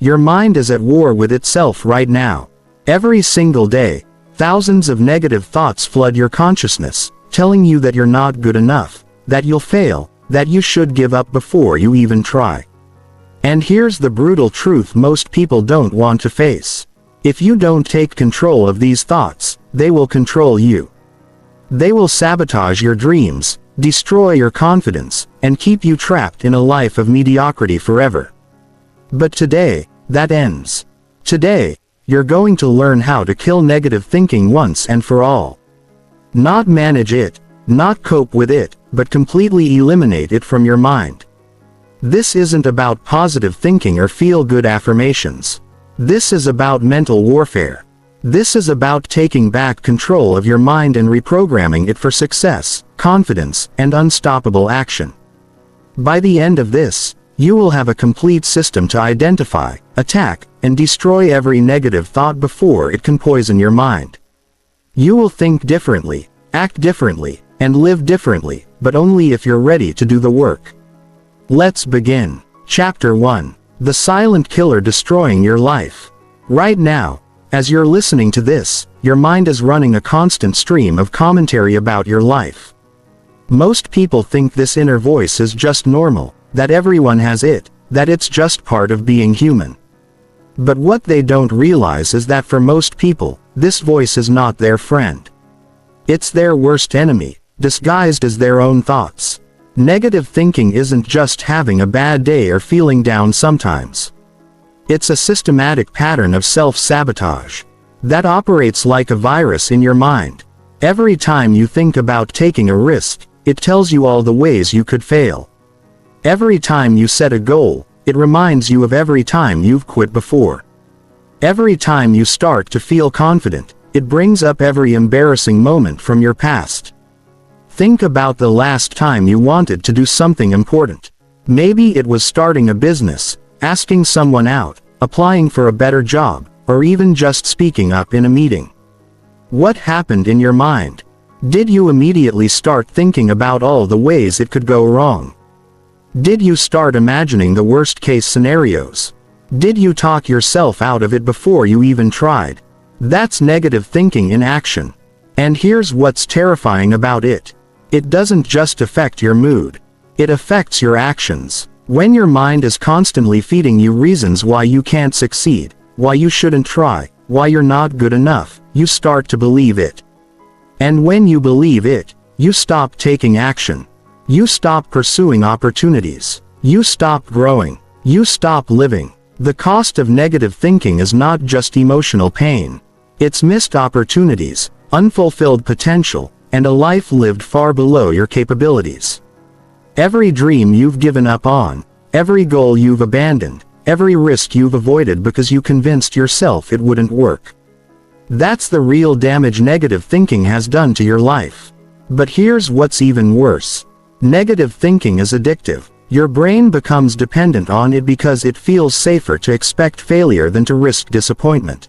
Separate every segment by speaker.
Speaker 1: Your mind is at war with itself right now. Every single day, thousands of negative thoughts flood your consciousness, telling you that you're not good enough, that you'll fail, that you should give up before you even try. And here's the brutal truth most people don't want to face. If you don't take control of these thoughts, they will control you. They will sabotage your dreams, destroy your confidence, and keep you trapped in a life of mediocrity forever. But today, that ends. Today, you're going to learn how to kill negative thinking once and for all. Not manage it, not cope with it, but completely eliminate it from your mind. This isn't about positive thinking or feel-good affirmations. This is about mental warfare. This is about taking back control of your mind and reprogramming it for success, confidence, and unstoppable action. By the end of this, you will have a complete system to identify, attack, and destroy every negative thought before it can poison your mind. You will think differently, act differently, and live differently, but only if you're ready to do the work. Let's begin. Chapter 1. The Silent Killer Destroying Your Life. Right now, as you're listening to this, your mind is running a constant stream of commentary about your life. Most people think this inner voice is just normal, that everyone has it, that it's just part of being human. But what they don't realize is that for most people, this voice is not their friend. It's their worst enemy, disguised as their own thoughts. Negative thinking isn't just having a bad day or feeling down sometimes. It's a systematic pattern of self-sabotage that operates like a virus in your mind. Every time you think about taking a risk, it tells you all the ways you could fail. Every time you set a goal, it reminds you of every time you've quit before. Every time you start to feel confident, it brings up every embarrassing moment from your past. Think about the last time you wanted to do something important. Maybe it was starting a business, asking someone out, applying for a better job, or even just speaking up in a meeting. What happened in your mind? Did you immediately start thinking about all the ways it could go wrong? Did you start imagining the worst-case scenarios? Did you talk yourself out of it before you even tried? That's negative thinking in action. And here's what's terrifying about it. It doesn't just affect your mood. It affects your actions. When your mind is constantly feeding you reasons why you can't succeed, why you shouldn't try, why you're not good enough, you start to believe it. And when you believe it, you stop taking action. You stop pursuing opportunities. You stop growing. You stop living. The cost of negative thinking is not just emotional pain. It's missed opportunities, unfulfilled potential, and a life lived far below your capabilities. Every dream you've given up on, every goal you've abandoned, every risk you've avoided because you convinced yourself it wouldn't work. That's the real damage negative thinking has done to your life. But here's what's even worse. Negative thinking is addictive. Your brain becomes dependent on it because it feels safer to expect failure than to risk disappointment.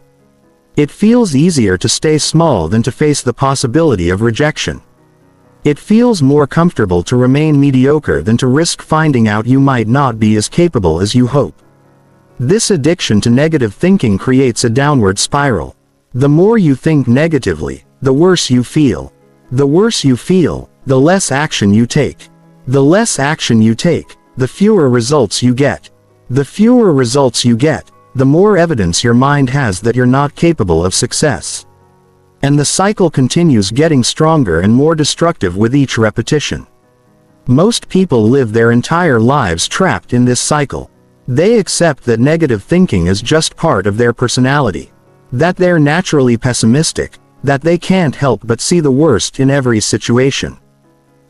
Speaker 1: It feels easier to stay small than to face the possibility of rejection. It feels more comfortable to remain mediocre than to risk finding out you might not be as capable as you hope. This addiction to negative thinking creates a downward spiral. The more you think negatively, the worse you feel. The worse you feel, the less action you take. The less action you take, the fewer results you get. The fewer results you get, the more evidence your mind has that you're not capable of success. And the cycle continues getting stronger and more destructive with each repetition. Most people live their entire lives trapped in this cycle. They accept that negative thinking is just part of their personality. That they're naturally pessimistic, that they can't help but see the worst in every situation.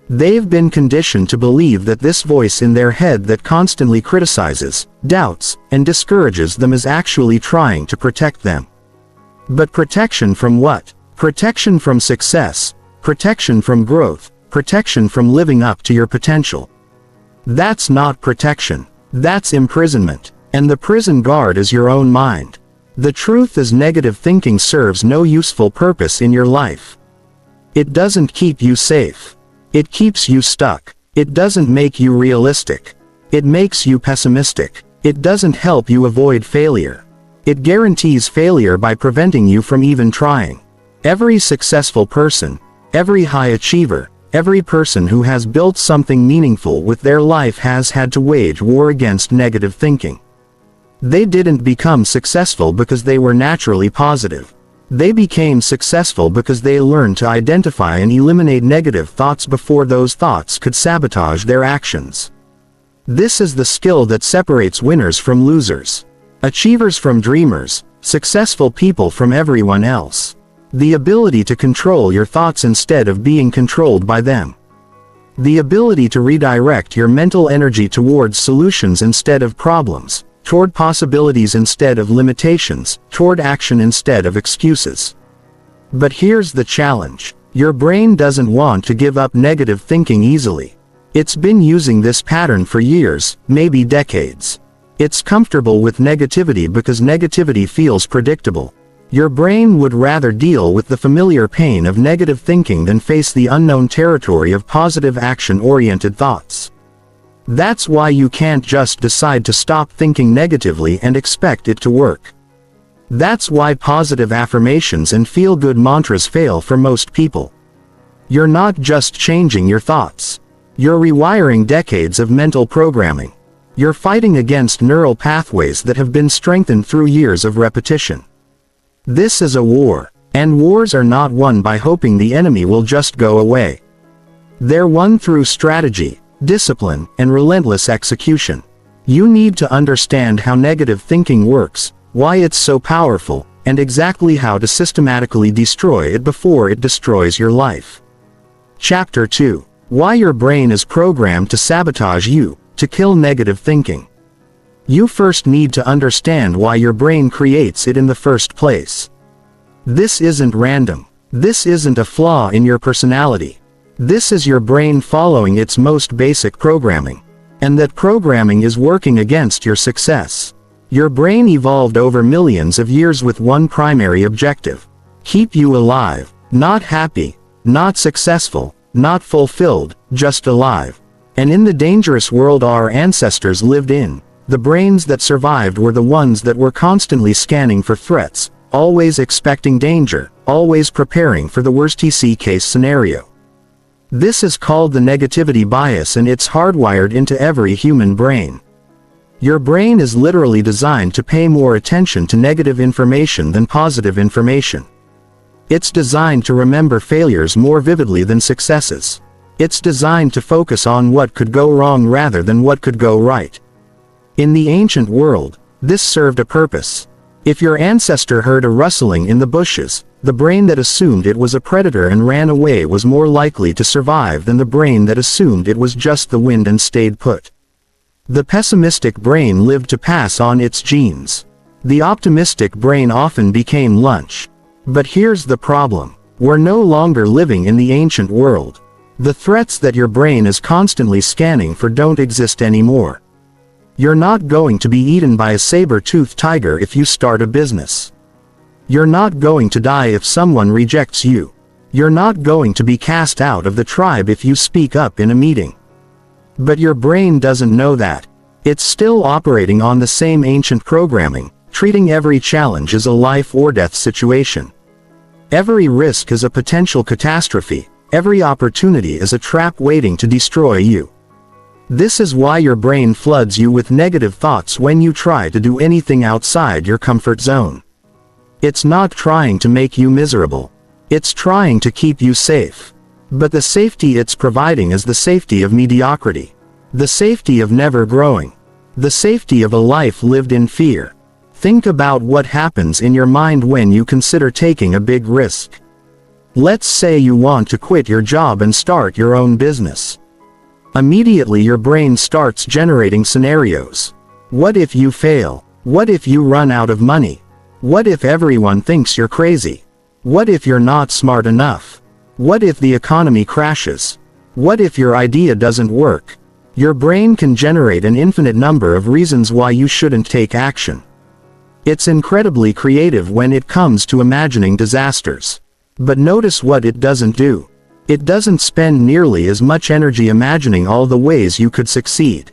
Speaker 1: They've been conditioned to believe that this voice in their head that constantly criticizes, doubts, and discourages them is actually trying to protect them. But protection from what? Protection from success, protection from growth, protection from living up to your potential. That's not protection. That's imprisonment. And the prison guard is your own mind. The truth is negative thinking serves no useful purpose in your life. It doesn't keep you safe. It keeps you stuck. It doesn't make you realistic. It makes you pessimistic. It doesn't help you avoid failure. It guarantees failure by preventing you from even trying. Every successful person, every high achiever, every person who has built something meaningful with their life has had to wage war against negative thinking. They didn't become successful because they were naturally positive. They became successful because they learned to identify and eliminate negative thoughts before those thoughts could sabotage their actions. This is the skill that separates winners from losers, achievers from dreamers, successful people from everyone else. The ability to control your thoughts instead of being controlled by them. The ability to redirect your mental energy towards solutions instead of problems, toward possibilities instead of limitations, toward action instead of excuses. But here's the challenge. Your brain doesn't want to give up negative thinking easily. It's been using this pattern for years, maybe decades. It's comfortable with negativity because negativity feels predictable. Your brain would rather deal with the familiar pain of negative thinking than face the unknown territory of positive action-oriented thoughts. That's why you can't just decide to stop thinking negatively and expect it to work. That's why positive affirmations and feel-good mantras fail for most people. You're not just changing your thoughts. You're rewiring decades of mental programming. You're fighting against neural pathways that have been strengthened through years of repetition. This is a war, and wars are not won by hoping the enemy will just go away. They're won through strategy, discipline, and relentless execution. You need to understand how negative thinking works, why it's so powerful, and exactly how to systematically destroy it before it destroys your life. Chapter 2. Why your brain is programmed to sabotage you, to kill negative thinking. You first need to understand why your brain creates it in the first place. This isn't random. This isn't a flaw in your personality. This is your brain following its most basic programming. And that programming is working against your success. Your brain evolved over millions of years with one primary objective: keep you alive, not happy, not successful, not fulfilled, just alive. And in the dangerous world our ancestors lived in, the brains that survived were the ones that were constantly scanning for threats, always expecting danger, always preparing for the worst-case scenario. This is called the negativity bias, and it's hardwired into every human brain. Your brain is literally designed to pay more attention to negative information than positive information. It's designed to remember failures more vividly than successes. It's designed to focus on what could go wrong rather than what could go right. In the ancient world, this served a purpose. If your ancestor heard a rustling in the bushes, the brain that assumed it was a predator and ran away was more likely to survive than the brain that assumed it was just the wind and stayed put. The pessimistic brain lived to pass on its genes. The optimistic brain often became lunch. But here's the problem. We're no longer living in the ancient world. The threats that your brain is constantly scanning for don't exist anymore. You're not going to be eaten by a saber-toothed tiger if you start a business. You're not going to die if someone rejects you. You're not going to be cast out of the tribe if you speak up in a meeting. But your brain doesn't know that. It's still operating on the same ancient programming, treating every challenge as a life or death situation. Every risk is a potential catastrophe. Every opportunity is a trap waiting to destroy you. This is why your brain floods you with negative thoughts when you try to do anything outside your comfort zone. It's not trying to make you miserable. It's trying to keep you safe. But the safety it's providing is the safety of mediocrity. The safety of never growing. The safety of a life lived in fear. Think about what happens in your mind when you consider taking a big risk. Let's say you want to quit your job and start your own business. Immediately your brain starts generating scenarios. What if you fail? What if you run out of money? What if everyone thinks you're crazy? What if you're not smart enough? What if the economy crashes? What if your idea doesn't work? Your brain can generate an infinite number of reasons why you shouldn't take action. It's incredibly creative when it comes to imagining disasters. But notice what it doesn't do. It doesn't spend nearly as much energy imagining all the ways you could succeed.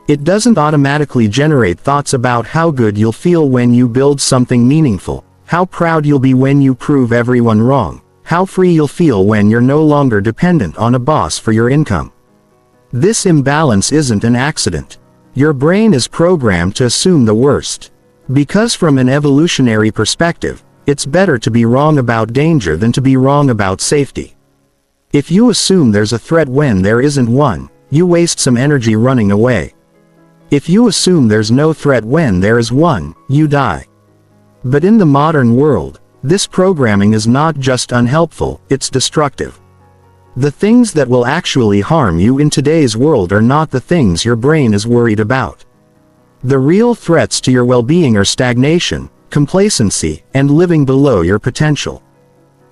Speaker 1: It doesn't automatically generate thoughts about how good you'll feel when you build something meaningful, how proud you'll be when you prove everyone wrong, how free you'll feel when you're no longer dependent on a boss for your income. This imbalance isn't an accident. Your brain is programmed to assume the worst. Because from an evolutionary perspective, it's better to be wrong about danger than to be wrong about safety. If you assume there's a threat when there isn't one, you waste some energy running away. If you assume there's no threat when there is one, you die. But in the modern world, this programming is not just unhelpful, it's destructive. The things that will actually harm you in today's world are not the things your brain is worried about. The real threats to your well-being are stagnation, complacency, and living below your potential.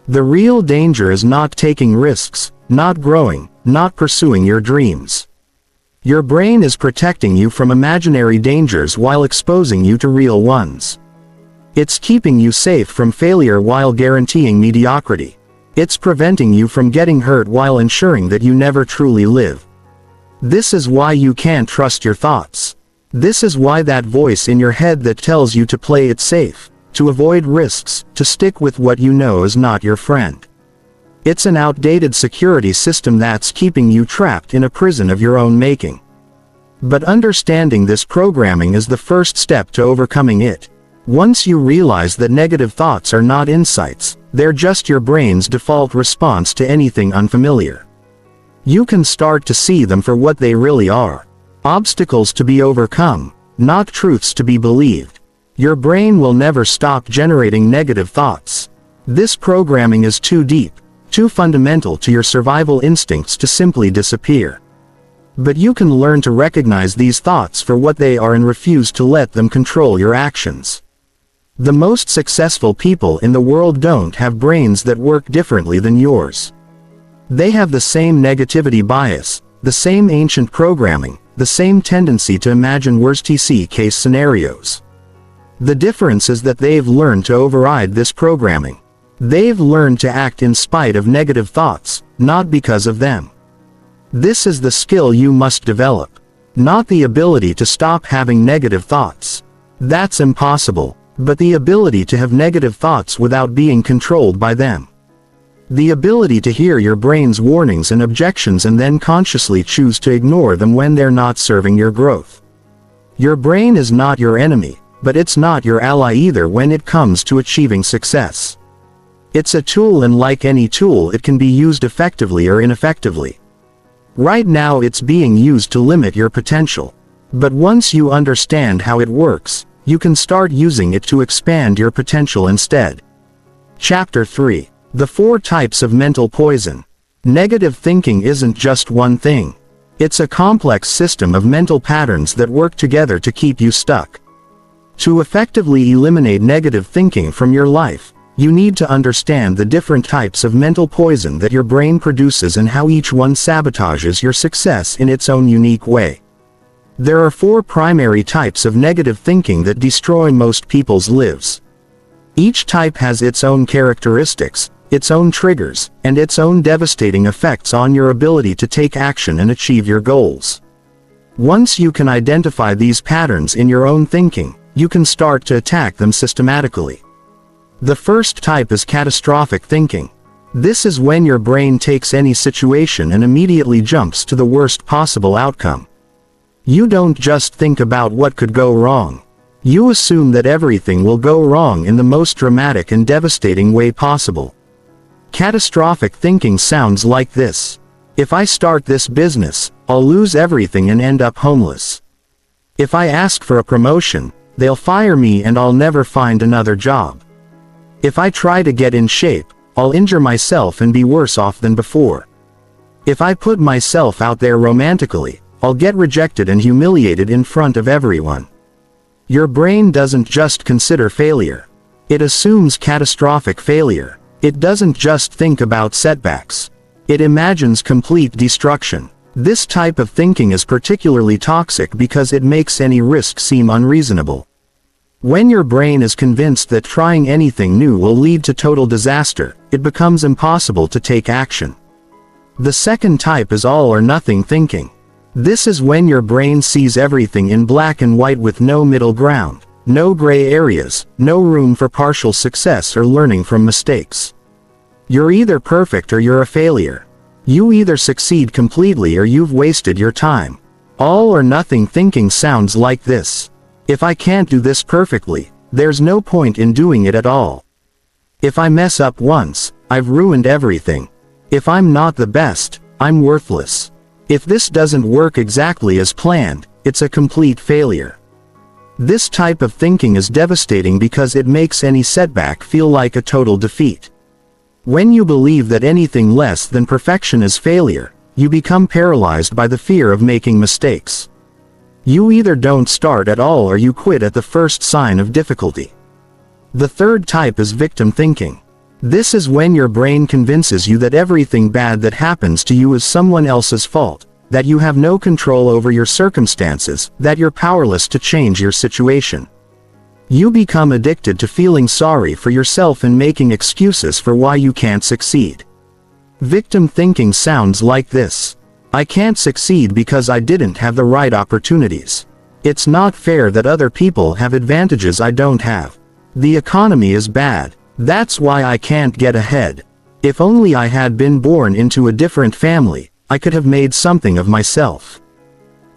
Speaker 1: The real danger is not taking risks, not growing, not pursuing your dreams. Your brain is protecting you from imaginary dangers while exposing you to real ones. It's keeping you safe from failure while guaranteeing mediocrity. It's preventing you from getting hurt while ensuring that you never truly live. This is why you can't trust your thoughts. This is why that voice in your head that tells you to play it safe, to avoid risks, to stick with what you know is not your friend. It's an outdated security system that's keeping you trapped in a prison of your own making. But understanding this programming is the first step to overcoming it. Once you realize that negative thoughts are not insights, they're just your brain's default response to anything unfamiliar. You can start to see them for what they really are. Obstacles to be overcome, not truths to be believed. Your brain will never stop generating negative thoughts. This programming is too deep, too fundamental to your survival instincts to simply disappear. But you can learn to recognize these thoughts for what they are and refuse to let them control your actions. The most successful people in the world don't have brains that work differently than yours. They have the same negativity bias, the same ancient programming, the same tendency to imagine worst-case scenarios. The difference is that they've learned to override this programming. They've learned to act in spite of negative thoughts, not because of them. This is the skill you must develop, not the ability to stop having negative thoughts. That's impossible, but the ability to have negative thoughts without being controlled by them. The ability to hear your brain's warnings and objections and then consciously choose to ignore them when they're not serving your growth. Your brain is not your enemy, but it's not your ally either when it comes to achieving success. It's a tool, and like any tool, it can be used effectively or ineffectively. Right now it's being used to limit your potential. But once you understand how it works, you can start using it to expand your potential instead. Chapter 3. The 4 Types of Mental Poison. Negative thinking isn't just one thing. It's a complex system of mental patterns that work together to keep you stuck. To effectively eliminate negative thinking from your life, you need to understand the different types of mental poison that your brain produces and how each one sabotages your success in its own unique way. There are 4 primary types of negative thinking that destroy most people's lives. Each type has its own characteristics, its own triggers, and its own devastating effects on your ability to take action and achieve your goals. Once you can identify these patterns in your own thinking, you can start to attack them systematically. The first type is catastrophic thinking. This is when your brain takes any situation and immediately jumps to the worst possible outcome. You don't just think about what could go wrong. You assume that everything will go wrong in the most dramatic and devastating way possible. Catastrophic thinking sounds like this. If I start this business, I'll lose everything and end up homeless. If I ask for a promotion, they'll fire me and I'll never find another job. If I try to get in shape, I'll injure myself and be worse off than before. If I put myself out there romantically, I'll get rejected and humiliated in front of everyone. Your brain doesn't just consider failure. It assumes catastrophic failure. It doesn't just think about setbacks. It imagines complete destruction. This type of thinking is particularly toxic because it makes any risk seem unreasonable. When your brain is convinced that trying anything new will lead to total disaster, it becomes impossible to take action. The second type is all or nothing thinking. This is when your brain sees everything in black and white with no middle ground, no gray areas, no room for partial success or learning from mistakes. You're either perfect or you're a failure. You either succeed completely or you've wasted your time. All or nothing thinking sounds like this. If I can't do this perfectly, there's no point in doing it at all. If I mess up once, I've ruined everything. If I'm not the best, I'm worthless. If this doesn't work exactly as planned, it's a complete failure. This type of thinking is devastating because it makes any setback feel like a total defeat. When you believe that anything less than perfection is failure, you become paralyzed by the fear of making mistakes. You either don't start at all or you quit at the first sign of difficulty. The third type is victim thinking. This is when your brain convinces you that everything bad that happens to you is someone else's fault, that you have no control over your circumstances, that you're powerless to change your situation. You become addicted to feeling sorry for yourself and making excuses for why you can't succeed. Victim thinking sounds like this. I can't succeed because I didn't have the right opportunities. It's not fair that other people have advantages I don't have. The economy is bad. That's why I can't get ahead. If only I had been born into a different family, I could have made something of myself.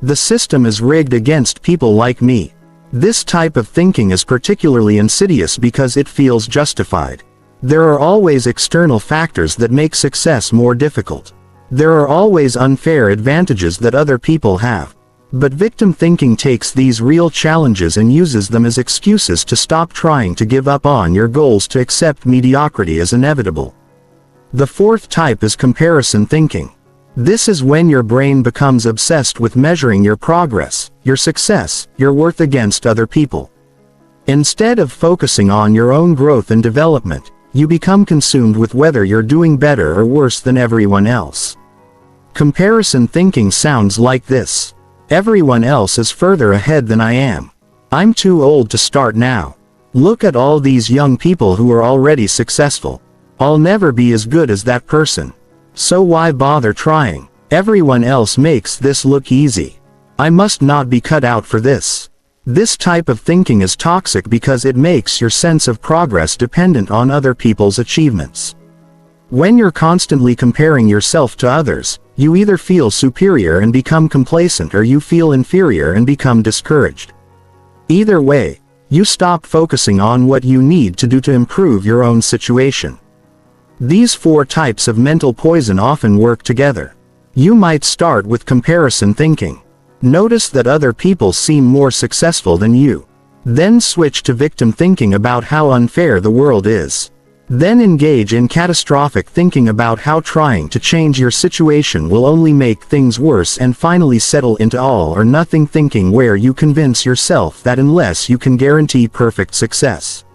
Speaker 1: The system is rigged against people like me. This type of thinking is particularly insidious because it feels justified. There are always external factors that make success more difficult. There are always unfair advantages that other people have. But victim thinking takes these real challenges and uses them as excuses to stop trying to give up on your goals, to accept mediocrity as inevitable. The fourth type is comparison thinking. This is when your brain becomes obsessed with measuring your progress, your success, your worth against other people. Instead of focusing on your own growth and development, you become consumed with whether you're doing better or worse than everyone else. Comparison thinking sounds like this. Everyone else is further ahead than I am. I'm too old to start now. Look at all these young people who are already successful. I'll never be as good as that person. So why bother trying? Everyone else makes this look easy. I must not be cut out for this. This type of thinking is toxic because it makes your sense of progress dependent on other people's achievements. When you're constantly comparing yourself to others, you either feel superior and become complacent or you feel inferior and become discouraged. Either way, you stop focusing on what you need to do to improve your own situation. These four types of mental poison often work together. You might start with comparison thinking. Notice that other people seem more successful than you. Then switch to victim thinking about how unfair the world is. Then engage in catastrophic thinking about how trying to change your situation will only make things worse, and finally settle into all or nothing thinking, where you convince yourself that unless you can guarantee perfect success,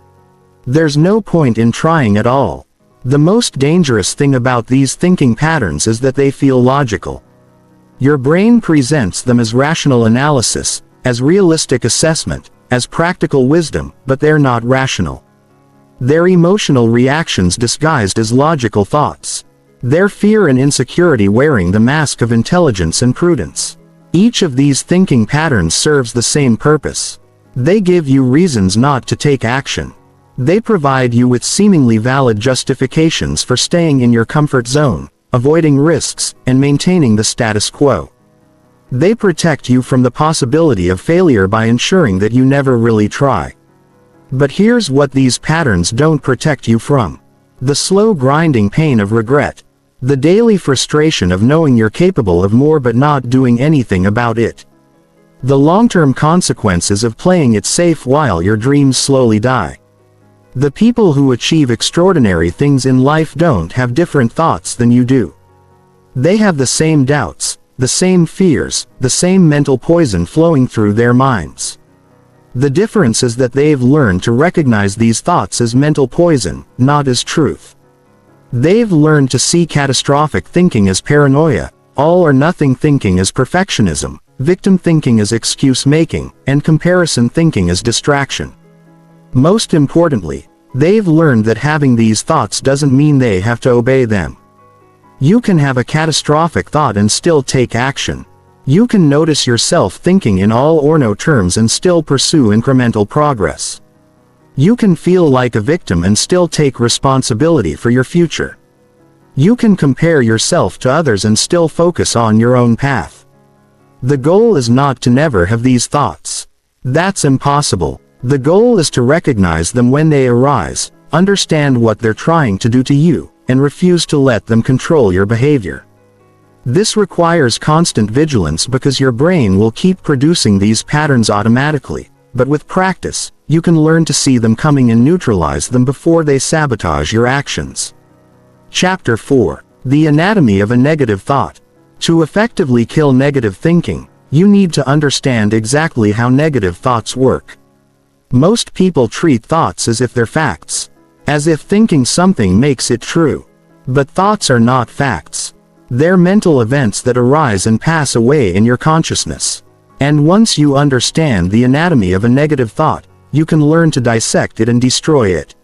Speaker 1: there's no point in trying at all. The most dangerous thing about these thinking patterns is that they feel logical. Your brain presents them as rational analysis, as realistic assessment, as practical wisdom, but they're not rational. They're emotional reactions disguised as logical thoughts. They're fear and insecurity wearing the mask of intelligence and prudence. Each of these thinking patterns serves the same purpose. They give you reasons not to take action. They provide you with seemingly valid justifications for staying in your comfort zone, avoiding risks, and maintaining the status quo. They protect you from the possibility of failure by ensuring that you never really try. But here's what these patterns don't protect you from: the slow grinding pain of regret, the daily frustration of knowing you're capable of more but not doing anything about it, the long-term consequences of playing it safe while your dreams slowly die. The people who achieve extraordinary things in life don't have different thoughts than you do. They have the same doubts, the same fears, the same mental poison flowing through their minds. The difference is that they've learned to recognize these thoughts as mental poison, not as truth. They've learned to see catastrophic thinking as paranoia, all or nothing thinking as perfectionism, victim thinking as excuse making, and comparison thinking as distraction. Most importantly, they've learned that having these thoughts doesn't mean they have to obey them. You can have a catastrophic thought and still take action. You can notice yourself thinking in all or no terms and still pursue incremental progress. You can feel like a victim and still take responsibility for your future. You can compare yourself to others and still focus on your own path. The goal is not to never have these thoughts. That's impossible. The goal is to recognize them when they arise, understand what they're trying to do to you, and refuse to let them control your behavior. This requires constant vigilance because your brain will keep producing these patterns automatically, but with practice, you can learn to see them coming and neutralize them before they sabotage your actions. Chapter 4. The Anatomy of a Negative Thought. To effectively kill negative thinking, you need to understand exactly how negative thoughts work. Most people treat thoughts as if they're facts, as if thinking something makes it true. But thoughts are not facts. They're mental events that arise and pass away in your consciousness. And once you understand the anatomy of a negative thought, you can learn to dissect it and destroy it.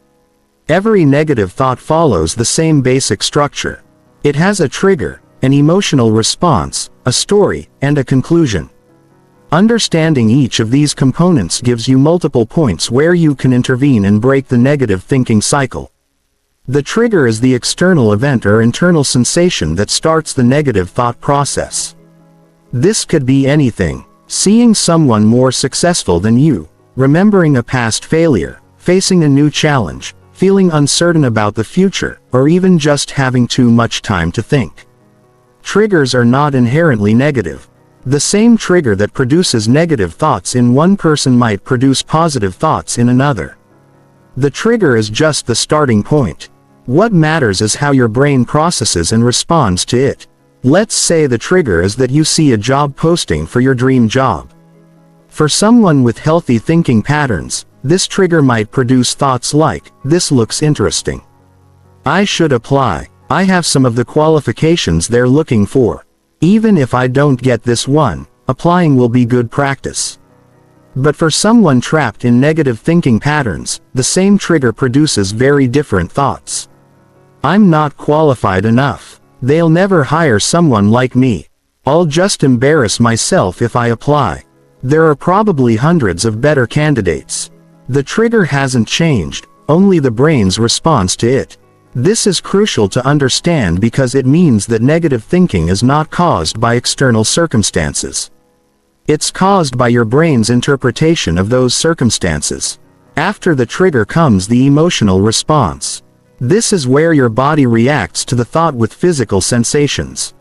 Speaker 1: Every negative thought follows the same basic structure. It has a trigger, an emotional response, a story, and a conclusion. Understanding each of these components gives you multiple points where you can intervene and break the negative thinking cycle. The trigger is the external event or internal sensation that starts the negative thought process. This could be anything: seeing someone more successful than you, remembering a past failure, facing a new challenge, feeling uncertain about the future, or even just having too much time to think. Triggers are not inherently negative. The same trigger that produces negative thoughts in one person might produce positive thoughts in another. The trigger is just the starting point. What matters is how your brain processes and responds to it. Let's say the trigger is that you see a job posting for your dream job. For someone with healthy thinking patterns, this trigger might produce thoughts like, "This looks interesting. I should apply. I have some of the qualifications they're looking for. Even if I don't get this one, applying will be good practice." But for someone trapped in negative thinking patterns, the same trigger produces very different thoughts. "I'm not qualified enough. They'll never hire someone like me. I'll just embarrass myself if I apply. There are probably hundreds of better candidates." The trigger hasn't changed, only the brain's response to it. This is crucial to understand because it means that negative thinking is not caused by external circumstances. It's caused by your brain's interpretation of those circumstances. After the trigger comes the emotional response. This is where your body reacts to the thought with physical sensations.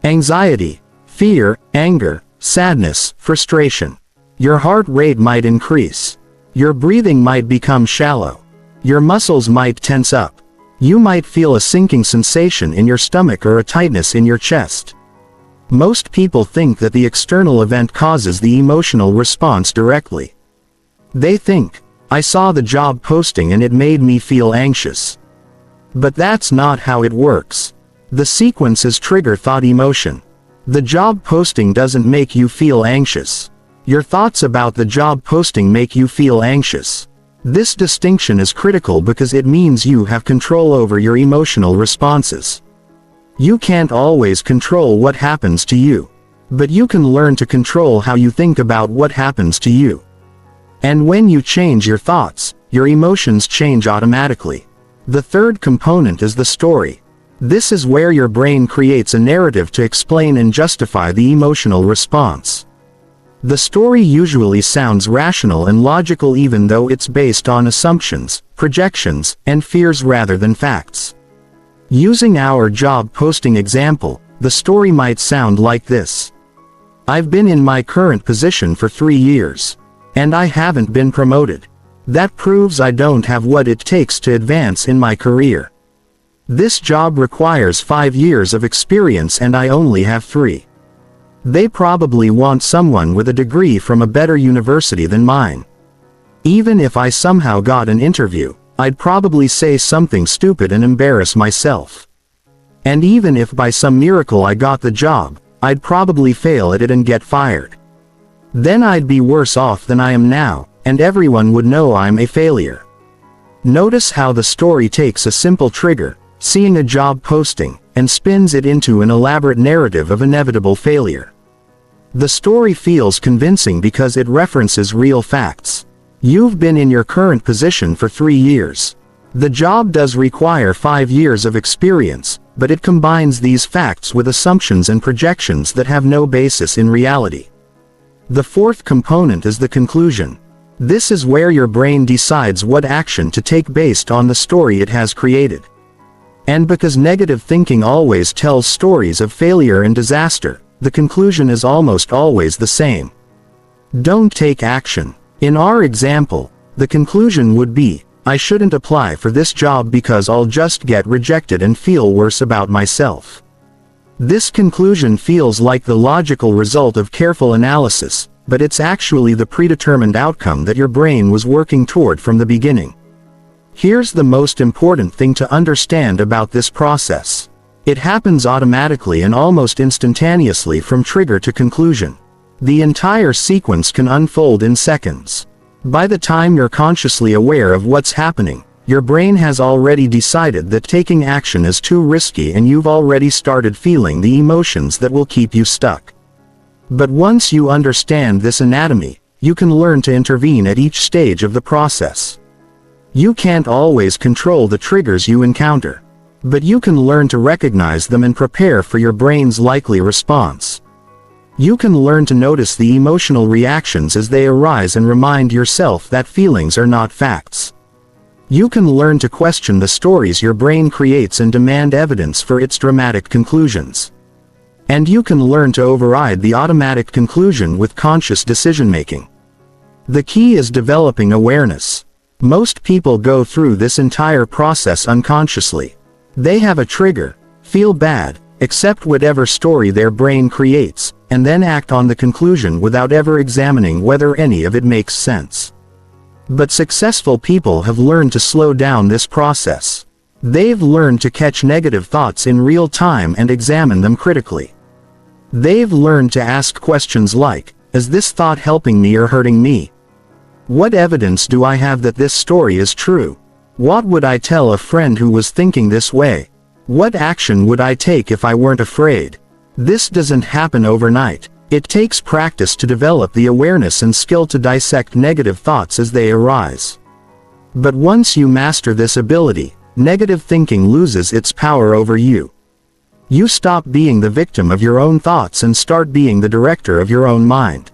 Speaker 1: Anxiety, fear, anger, sadness, frustration. Your heart rate might increase. Your breathing might become shallow. Your muscles might tense up. You might feel a sinking sensation in your stomach or a tightness in your chest. Most people think that the external event causes the emotional response directly. They think, "I saw the job posting and it made me feel anxious." But that's not how it works. The sequence is trigger thought emotion. The job posting doesn't make you feel anxious. Your thoughts about the job posting make you feel anxious. This distinction is critical because it means you have control over your emotional responses. You can't always control what happens to you. But you can learn to control how you think about what happens to you. And when you change your thoughts, your emotions change automatically. The third component is the story. This is where your brain creates a narrative to explain and justify the emotional response. The story usually sounds rational and logical even though it's based on assumptions, projections, and fears rather than facts. Using our job posting example, the story might sound like this. "I've been in my current position for 3 years. And I haven't been promoted. That proves I don't have what it takes to advance in my career. This job requires 5 years of experience and I only have 3. They probably want someone with a degree from a better university than mine. Even if I somehow got an interview, I'd probably say something stupid and embarrass myself. And even if by some miracle I got the job, I'd probably fail at it and get fired. Then I'd be worse off than I am now, and everyone would know I'm a failure." Notice how the story takes a simple trigger, seeing a job posting, and spins it into an elaborate narrative of inevitable failure. The story feels convincing because it references real facts. You've been in your current position for 3 years. The job does require 5 years of experience, but it combines these facts with assumptions and projections that have no basis in reality. The fourth component is the conclusion. This is where your brain decides what action to take based on the story it has created. And because negative thinking always tells stories of failure and disaster, the conclusion is almost always the same. Don't take action. In our example, the conclusion would be, I shouldn't apply for this job because I'll just get rejected and feel worse about myself. This conclusion feels like the logical result of careful analysis, but it's actually the predetermined outcome that your brain was working toward from the beginning. Here's the most important thing to understand about this process. It happens automatically and almost instantaneously from trigger to conclusion. The entire sequence can unfold in seconds. By the time you're consciously aware of what's happening, your brain has already decided that taking action is too risky and you've already started feeling the emotions that will keep you stuck. But once you understand this anatomy, you can learn to intervene at each stage of the process. You can't always control the triggers you encounter, but you can learn to recognize them and prepare for your brain's likely response. You can learn to notice the emotional reactions as they arise and remind yourself that feelings are not facts. You can learn to question the stories your brain creates and demand evidence for its dramatic conclusions. And you can learn to override the automatic conclusion with conscious decision-making. The key is developing awareness. Most people go through this entire process unconsciously. They have a trigger, feel bad, accept whatever story their brain creates, and then act on the conclusion without ever examining whether any of it makes sense. But successful people have learned to slow down this process. They've learned to catch negative thoughts in real time and examine them critically. They've learned to ask questions like, is this thought helping me or hurting me? What evidence do I have that this story is true? What would I tell a friend who was thinking this way? What action would I take if I weren't afraid? This doesn't happen overnight. It takes practice to develop the awareness and skill to dissect negative thoughts as they arise. But once you master this ability, negative thinking loses its power over you. You stop being the victim of your own thoughts and start being the director of your own mind.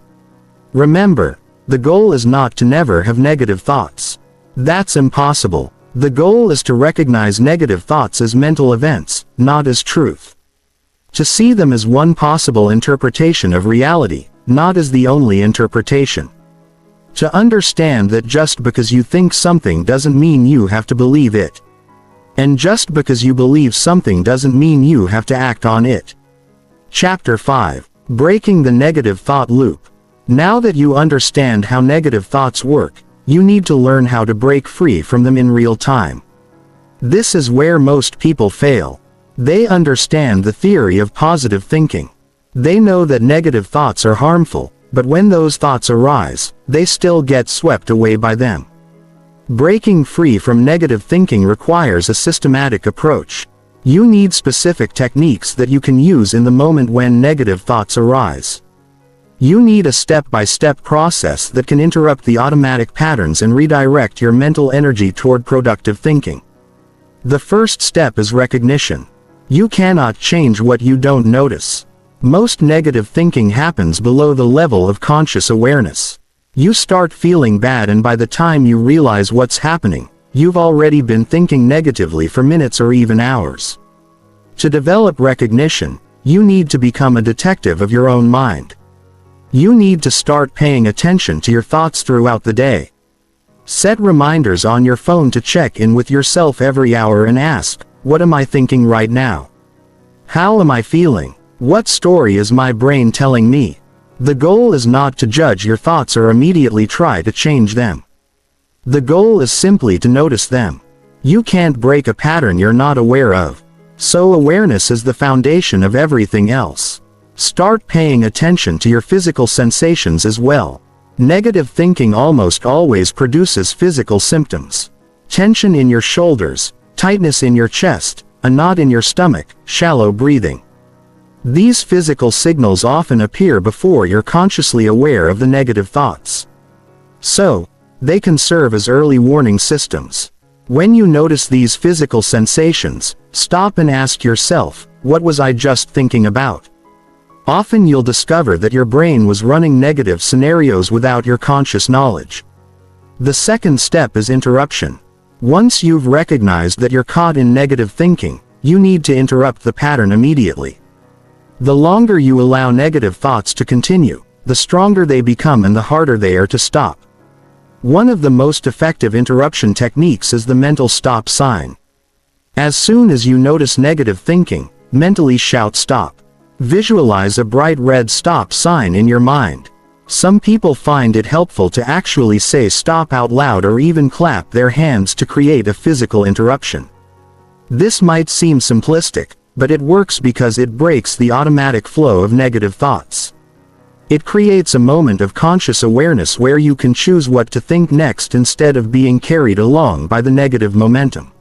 Speaker 1: Remember, the goal is not to never have negative thoughts. That's impossible. The goal is to recognize negative thoughts as mental events, not as truth. To see them as one possible interpretation of reality, not as the only interpretation. To understand that just because you think something doesn't mean you have to believe it. And just because you believe something doesn't mean you have to act on it. Chapter 5. Breaking the negative thought loop. Now that you understand how negative thoughts work, you need to learn how to break free from them in real time. This is where most people fail. They understand the theory of positive thinking. They know that negative thoughts are harmful, but when those thoughts arise, they still get swept away by them. Breaking free from negative thinking requires a systematic approach. You need specific techniques that you can use in the moment when negative thoughts arise. You need a step-by-step process that can interrupt the automatic patterns and redirect your mental energy toward productive thinking. The first step is recognition. You cannot change what you don't notice. Most negative thinking happens below the level of conscious awareness. You start feeling bad and by the time you realize what's happening, you've already been thinking negatively for minutes or even hours. To develop recognition, you need to become a detective of your own mind. You need to start paying attention to your thoughts throughout the day. Set reminders on your phone to check in with yourself every hour and ask, what am I thinking right now? How am I feeling? What story is my brain telling me? The goal is not to judge your thoughts or immediately try to change them. The goal is simply to notice them. You can't break a pattern you're not aware of. So awareness is the foundation of everything else. Start paying attention to your physical sensations as well. Negative thinking almost always produces physical symptoms. Tension in your shoulders, tightness in your chest, a knot in your stomach, shallow breathing. These physical signals often appear before you're consciously aware of the negative thoughts. So, they can serve as early warning systems. When you notice these physical sensations, stop and ask yourself, what was I just thinking about? Often you'll discover that your brain was running negative scenarios without your conscious knowledge. The second step is interruption. Once you've recognized that you're caught in negative thinking, you need to interrupt the pattern immediately. The longer you allow negative thoughts to continue, the stronger they become and the harder they are to stop. One of the most effective interruption techniques is the mental stop sign. As soon as you notice negative thinking, mentally shout stop. Visualize a bright red stop sign in your mind. Some people find it helpful to actually say stop out loud or even clap their hands to create a physical interruption. This might seem simplistic, but it works because it breaks the automatic flow of negative thoughts. It creates a moment of conscious awareness where you can choose what to think next instead of being carried along by the negative momentum.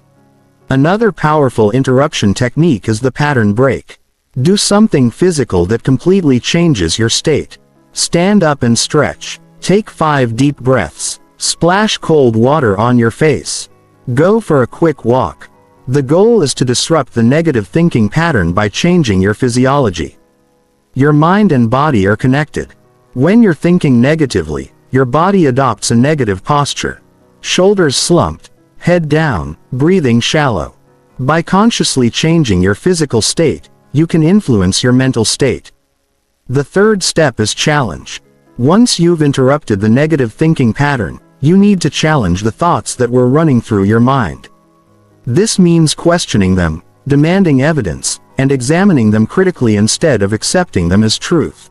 Speaker 1: Another powerful interruption technique is the pattern break. Do something physical that completely changes your state. Stand up and stretch. Take 5 deep breaths. Splash cold water on your face. Go for a quick walk. The goal is to disrupt the negative thinking pattern by changing your physiology. Your mind and body are connected. When you're thinking negatively, your body adopts a negative posture. Shoulders slumped, head down, breathing shallow. By consciously changing your physical state, you can influence your mental state. The third step is challenge. Once you've interrupted the negative thinking pattern, you need to challenge the thoughts that were running through your mind. This means questioning them, demanding evidence, and examining them critically instead of accepting them as truth.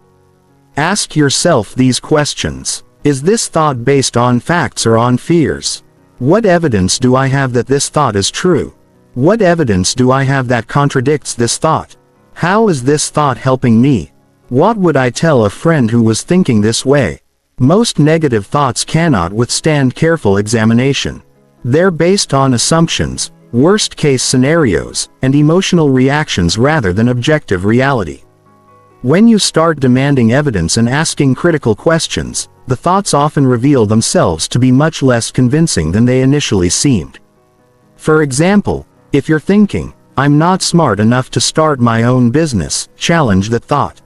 Speaker 1: Ask yourself these questions. Is this thought based on facts or on fears? What evidence do I have that this thought is true? What evidence do I have that contradicts this thought? How is this thought helping me? What would I tell a friend who was thinking this way? Most negative thoughts cannot withstand careful examination. They're based on assumptions, worst-case scenarios, and emotional reactions rather than objective reality. When you start demanding evidence and asking critical questions, the thoughts often reveal themselves to be much less convincing than they initially seemed. For example, if you're thinking, "I'm not smart enough to start my own business," challenge that thought.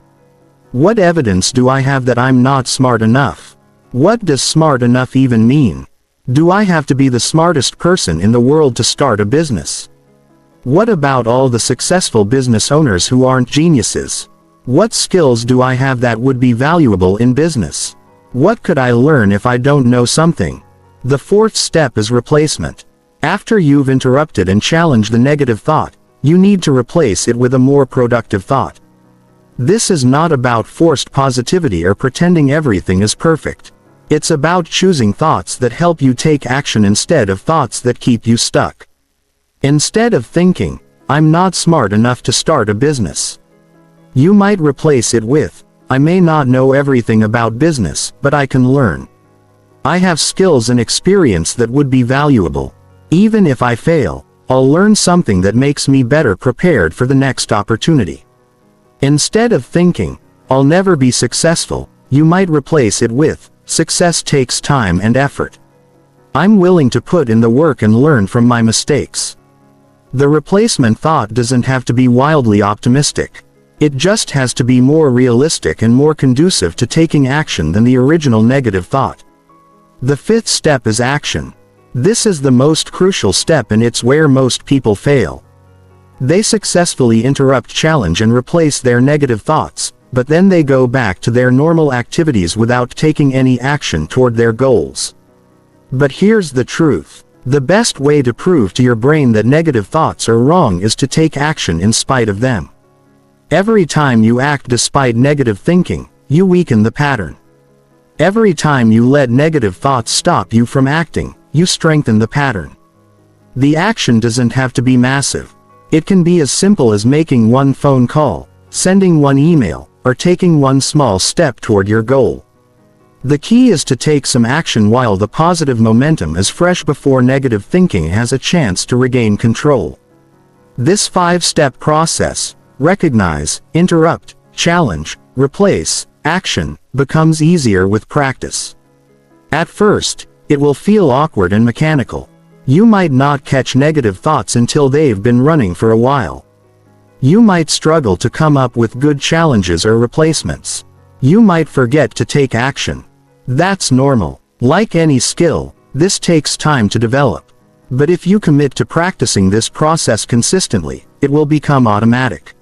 Speaker 1: What evidence do I have that I'm not smart enough? What does smart enough even mean? Do I have to be the smartest person in the world to start a business? What about all the successful business owners who aren't geniuses? What skills do I have that would be valuable in business? What could I learn if I don't know something? The fourth step is replacement. After you've interrupted and challenged the negative thought, you need to replace it with a more productive thought. This is not about forced positivity or pretending everything is perfect. It's about choosing thoughts that help you take action instead of thoughts that keep you stuck. Instead of thinking, "I'm not smart enough to start a business," you might replace it with, "I may not know everything about business, but I can learn. I have skills and experience that would be valuable. Even if I fail, I'll learn something that makes me better prepared for the next opportunity." Instead of thinking, "I'll never be successful," you might replace it with, "Success takes time and effort. I'm willing to put in the work and learn from my mistakes." The replacement thought doesn't have to be wildly optimistic. It just has to be more realistic and more conducive to taking action than the original negative thought. The fifth step is action. This is the most crucial step and it's where most people fail. They successfully interrupt, challenge and replace their negative thoughts, but then they go back to their normal activities without taking any action toward their goals. But here's the truth. The best way to prove to your brain that negative thoughts are wrong is to take action in spite of them. Every time you act despite negative thinking, you weaken the pattern. Every time you let negative thoughts stop you from acting, you strengthen the pattern. The action doesn't have to be massive. It can be as simple as making one phone call, sending one email, or taking one small step toward your goal. The key is to take some action while the positive momentum is fresh before negative thinking has a chance to regain control. This 5-step process, recognize, interrupt, challenge, replace, action, becomes easier with practice. At first, it will feel awkward and mechanical. You might not catch negative thoughts until they've been running for a while. You might struggle to come up with good challenges or replacements. You might forget to take action. That's normal. Like any skill, this takes time to develop. But if you commit to practicing this process consistently, it will become automatic.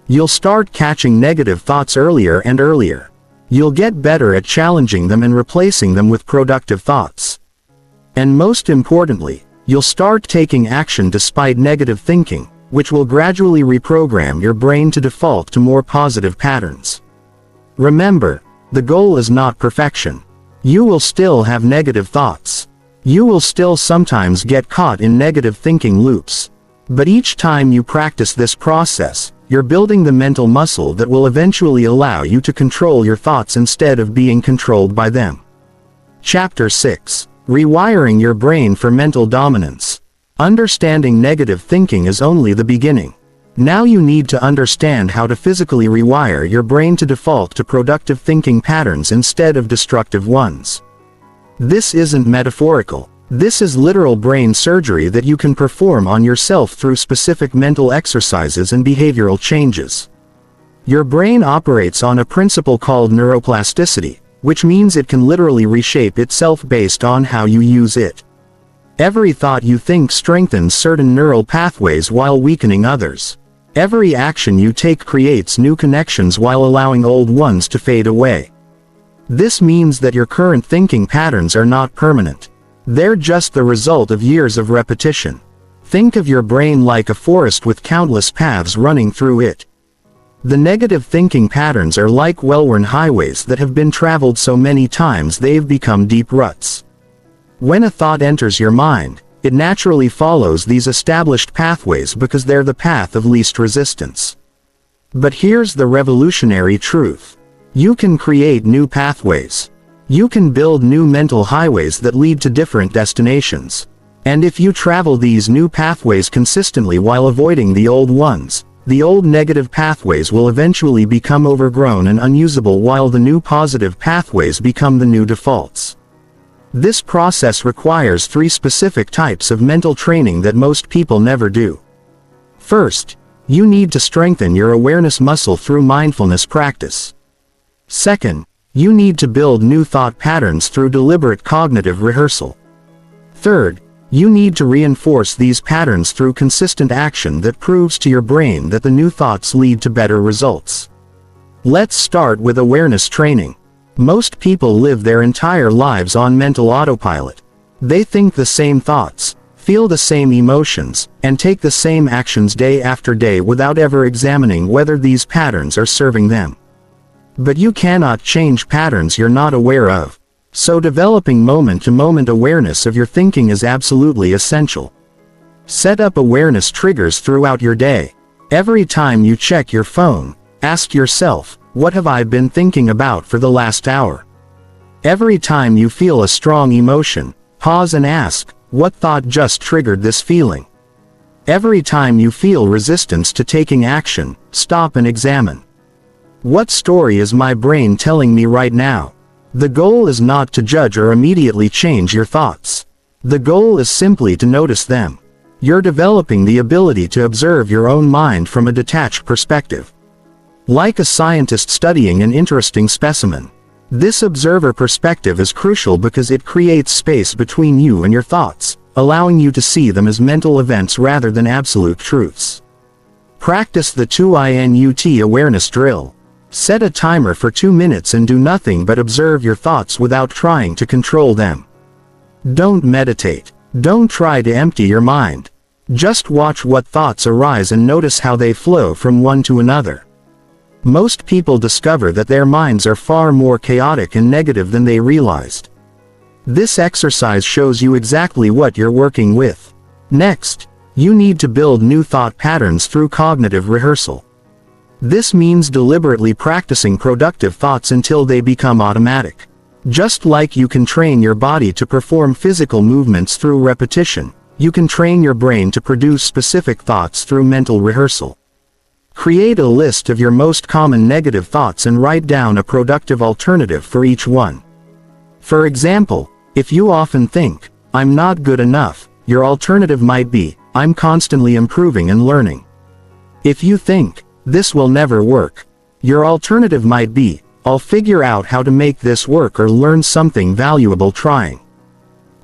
Speaker 1: You'll start catching negative thoughts earlier and earlier. You'll get better at challenging them and replacing them with productive thoughts. And most importantly, you'll start taking action despite negative thinking, which will gradually reprogram your brain to default to more positive patterns. Remember, the goal is not perfection. You will still have negative thoughts. You will still sometimes get caught in negative thinking loops. But each time you practice this process, you're building the mental muscle that will eventually allow you to control your thoughts instead of being controlled by them. Chapter 6. Rewiring your brain for mental dominance. Understanding negative thinking is only the beginning. Now you need to understand how to physically rewire your brain to default to productive thinking patterns instead of destructive ones. This isn't metaphorical. This is literal brain surgery that you can perform on yourself through specific mental exercises and behavioral changes. Your brain operates on a principle called neuroplasticity, which means it can literally reshape itself based on how you use it. Every thought you think strengthens certain neural pathways while weakening others. Every action you take creates new connections while allowing old ones to fade away. This means that your current thinking patterns are not permanent. They're just the result of years of repetition. Think of your brain like a forest with countless paths running through it. The negative thinking patterns are like well-worn highways that have been traveled so many times they've become deep ruts. When a thought enters your mind, it naturally follows these established pathways because they're the path of least resistance. But here's the revolutionary truth. You can create new pathways. You can build new mental highways that lead to different destinations. And if you travel these new pathways consistently while avoiding the old ones, the old negative pathways will eventually become overgrown and unusable while the new positive pathways become the new defaults. This process requires 3 specific types of mental training that most people never do. First, you need to strengthen your awareness muscle through mindfulness practice. Second, you need to build new thought patterns through deliberate cognitive rehearsal. Third, you need to reinforce these patterns through consistent action that proves to your brain that the new thoughts lead to better results. Let's start with awareness training. Most people live their entire lives on mental autopilot. They think the same thoughts, feel the same emotions, and take the same actions day after day without ever examining whether these patterns are serving them. But you cannot change patterns you're not aware of. So developing moment-to-moment awareness of your thinking is absolutely essential. Set up awareness triggers throughout your day. Every time you check your phone, ask yourself, what have I been thinking about for the last hour? Every time you feel a strong emotion, pause and ask, what thought just triggered this feeling? Every time you feel resistance to taking action, stop and examine. What story is my brain telling me right now? The goal is not to judge or immediately change your thoughts. The goal is simply to notice them. You're developing the ability to observe your own mind from a detached perspective. Like a scientist studying an interesting specimen. This observer perspective is crucial because it creates space between you and your thoughts, allowing you to see them as mental events rather than absolute truths. Practice the 2-INUT awareness drill. Set a timer for 2 minutes and do nothing but observe your thoughts without trying to control them. Don't meditate. Don't try to empty your mind. Just watch what thoughts arise and notice how they flow from one to another. Most people discover that their minds are far more chaotic and negative than they realized. This exercise shows you exactly what you're working with. Next, you need to build new thought patterns through cognitive rehearsal. This means deliberately practicing productive thoughts until they become automatic. Just like you can train your body to perform physical movements through repetition, you can train your brain to produce specific thoughts through mental rehearsal. Create a list of your most common negative thoughts and write down a productive alternative for each one. For example, if you often think, "I'm not good enough," your alternative might be, "I'm constantly improving and learning." If you think, "This will never work," your alternative might be, "I'll figure out how to make this work or learn something valuable trying."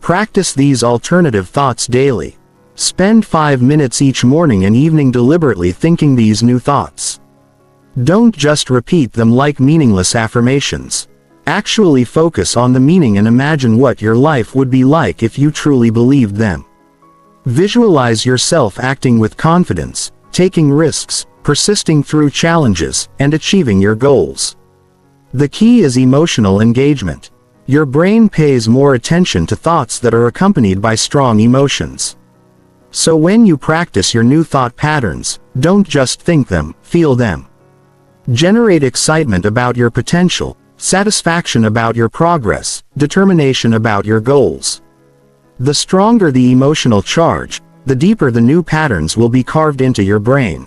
Speaker 1: Practice these alternative thoughts daily. Spend 5 minutes each morning and evening deliberately thinking these new thoughts. Don't just repeat them like meaningless affirmations. Actually focus on the meaning and imagine what your life would be like if you truly believed them. Visualize yourself acting with confidence, taking risks, persisting through challenges, and achieving your goals. The key is emotional engagement. Your brain pays more attention to thoughts that are accompanied by strong emotions. So when you practice your new thought patterns, don't just think them, feel them. Generate excitement about your potential, satisfaction about your progress, determination about your goals. The stronger the emotional charge, the deeper the new patterns will be carved into your brain.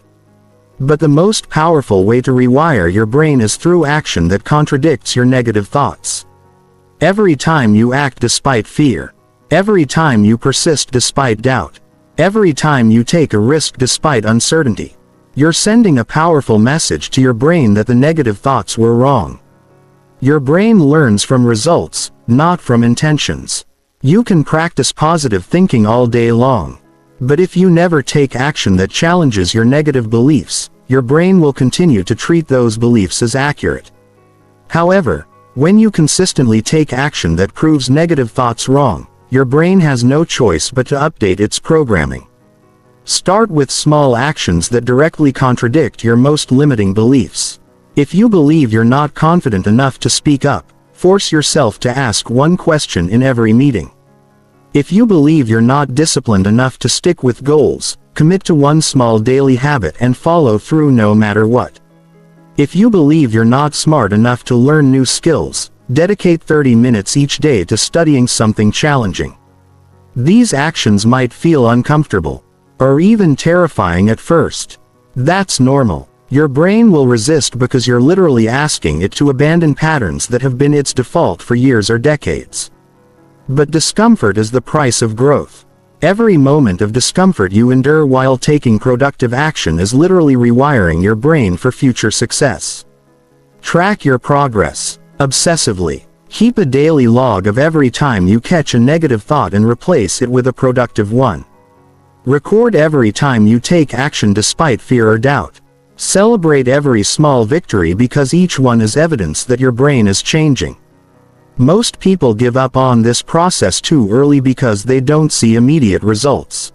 Speaker 1: But the most powerful way to rewire your brain is through action that contradicts your negative thoughts. Every time you act despite fear, every time you persist despite doubt, every time you take a risk despite uncertainty, you're sending a powerful message to your brain that the negative thoughts were wrong. Your brain learns from results, not from intentions. You can practice positive thinking all day long. But if you never take action that challenges your negative beliefs, your brain will continue to treat those beliefs as accurate. However, when you consistently take action that proves negative thoughts wrong, your brain has no choice but to update its programming. Start with small actions that directly contradict your most limiting beliefs. If you believe you're not confident enough to speak up, force yourself to ask one question in every meeting. If you believe you're not disciplined enough to stick with goals, commit to one small daily habit and follow through no matter what. If you believe you're not smart enough to learn new skills, dedicate 30 minutes each day to studying something challenging. These actions might feel uncomfortable, or even terrifying at first. That's normal. Your brain will resist because you're literally asking it to abandon patterns that have been its default for years or decades. But discomfort is the price of growth. Every moment of discomfort you endure while taking productive action is literally rewiring your brain for future success. Track your progress obsessively. Keep a daily log of every time you catch a negative thought and replace it with a productive one. Record every time you take action despite fear or doubt. Celebrate every small victory because each one is evidence that your brain is changing. Most people give up on this process too early because they don't see immediate results.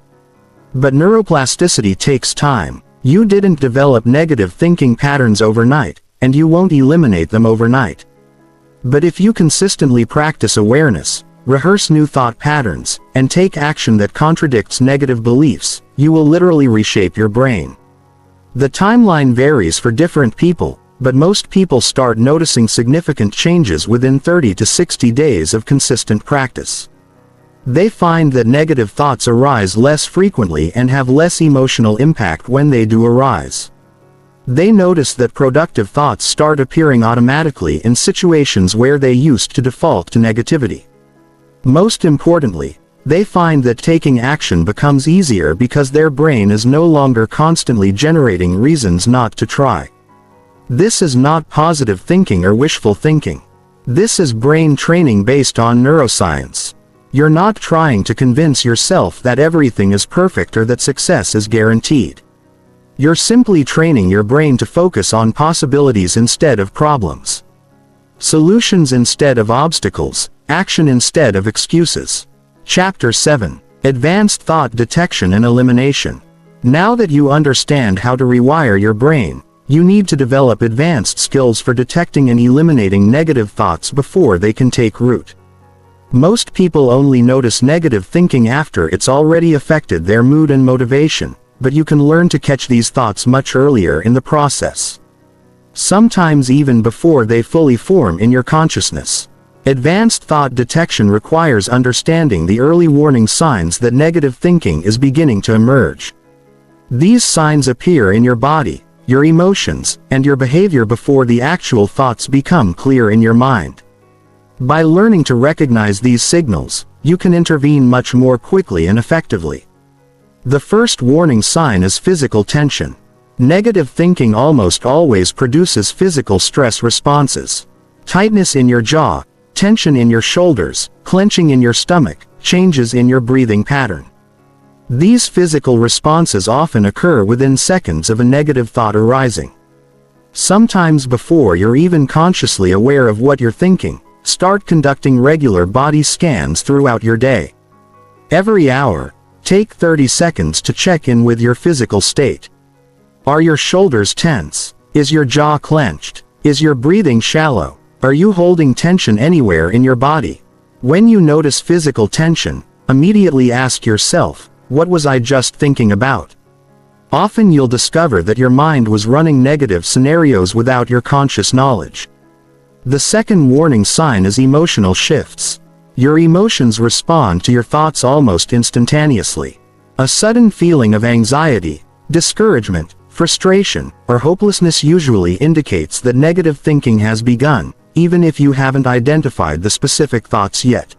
Speaker 1: But neuroplasticity takes time. You didn't develop negative thinking patterns overnight, and you won't eliminate them overnight. But if you consistently practice awareness, rehearse new thought patterns, and take action that contradicts negative beliefs, you will literally reshape your brain. The timeline varies for different people, but most people start noticing significant changes within 30 to 60 days of consistent practice. They find that negative thoughts arise less frequently and have less emotional impact when they do arise. They notice that productive thoughts start appearing automatically in situations where they used to default to negativity. Most importantly, they find that taking action becomes easier because their brain is no longer constantly generating reasons not to try. This is not positive thinking or wishful thinking. This is brain training based on neuroscience. You're not trying to convince yourself that everything is perfect or that success is guaranteed. You're simply training your brain to focus on possibilities instead of problems. Solutions instead of obstacles, action instead of excuses. Chapter 7. Advanced Thought Detection and Elimination. Now that you understand how to rewire your brain, you need to develop advanced skills for detecting and eliminating negative thoughts before they can take root. Most people only notice negative thinking after it's already affected their mood and motivation, but you can learn to catch these thoughts much earlier in the process. Sometimes even before they fully form in your consciousness. Advanced thought detection requires understanding the early warning signs that negative thinking is beginning to emerge. These signs appear in your body, your emotions, and your behavior before the actual thoughts become clear in your mind. By learning to recognize these signals, you can intervene much more quickly and effectively. The first warning sign is physical tension. Negative thinking almost always produces physical stress responses. Tightness in your jaw, tension in your shoulders, clenching in your stomach, changes in your breathing pattern. These physical responses often occur within seconds of a negative thought arising. Sometimes before you're even consciously aware of what you're thinking, start conducting regular body scans throughout your day. Every hour, take 30 seconds to check in with your physical state. Are your shoulders tense? Is your jaw clenched? Is your breathing shallow? Are you holding tension anywhere in your body? When you notice physical tension, immediately ask yourself, what was I just thinking about? Often you'll discover that your mind was running negative scenarios without your conscious knowledge. The second warning sign is emotional shifts. Your emotions respond to your thoughts almost instantaneously. A sudden feeling of anxiety, discouragement, frustration, or hopelessness usually indicates that negative thinking has begun, even if you haven't identified the specific thoughts yet.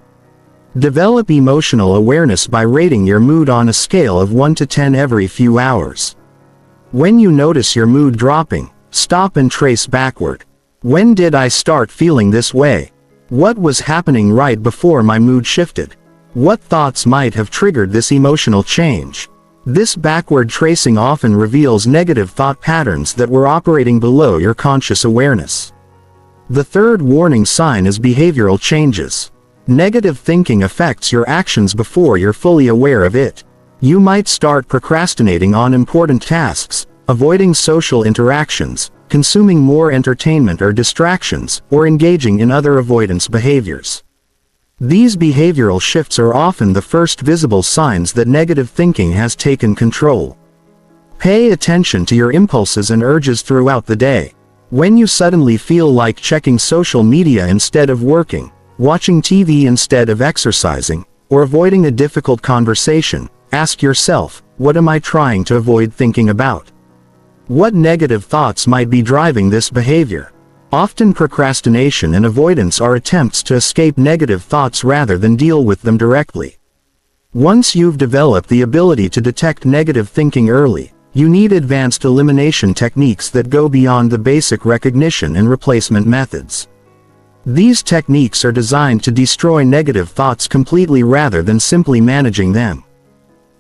Speaker 1: Develop emotional awareness by rating your mood on a scale of 1 to 10 every few hours. When you notice your mood dropping, stop and trace backward. When did I start feeling this way? What was happening right before my mood shifted? What thoughts might have triggered this emotional change? This backward tracing often reveals negative thought patterns that were operating below your conscious awareness. The third warning sign is behavioral changes. Negative thinking affects your actions before you're fully aware of it. You might start procrastinating on important tasks, avoiding social interactions, consuming more entertainment or distractions, or engaging in other avoidance behaviors. These behavioral shifts are often the first visible signs that negative thinking has taken control. Pay attention to your impulses and urges throughout the day. When you suddenly feel like checking social media instead of working, watching TV instead of exercising, or avoiding a difficult conversation, ask yourself, what am I trying to avoid thinking about? What negative thoughts might be driving this behavior? Often procrastination and avoidance are attempts to escape negative thoughts rather than deal with them directly. Once you've developed the ability to detect negative thinking early, you need advanced elimination techniques that go beyond the basic recognition and replacement methods. These techniques are designed to destroy negative thoughts completely rather than simply managing them.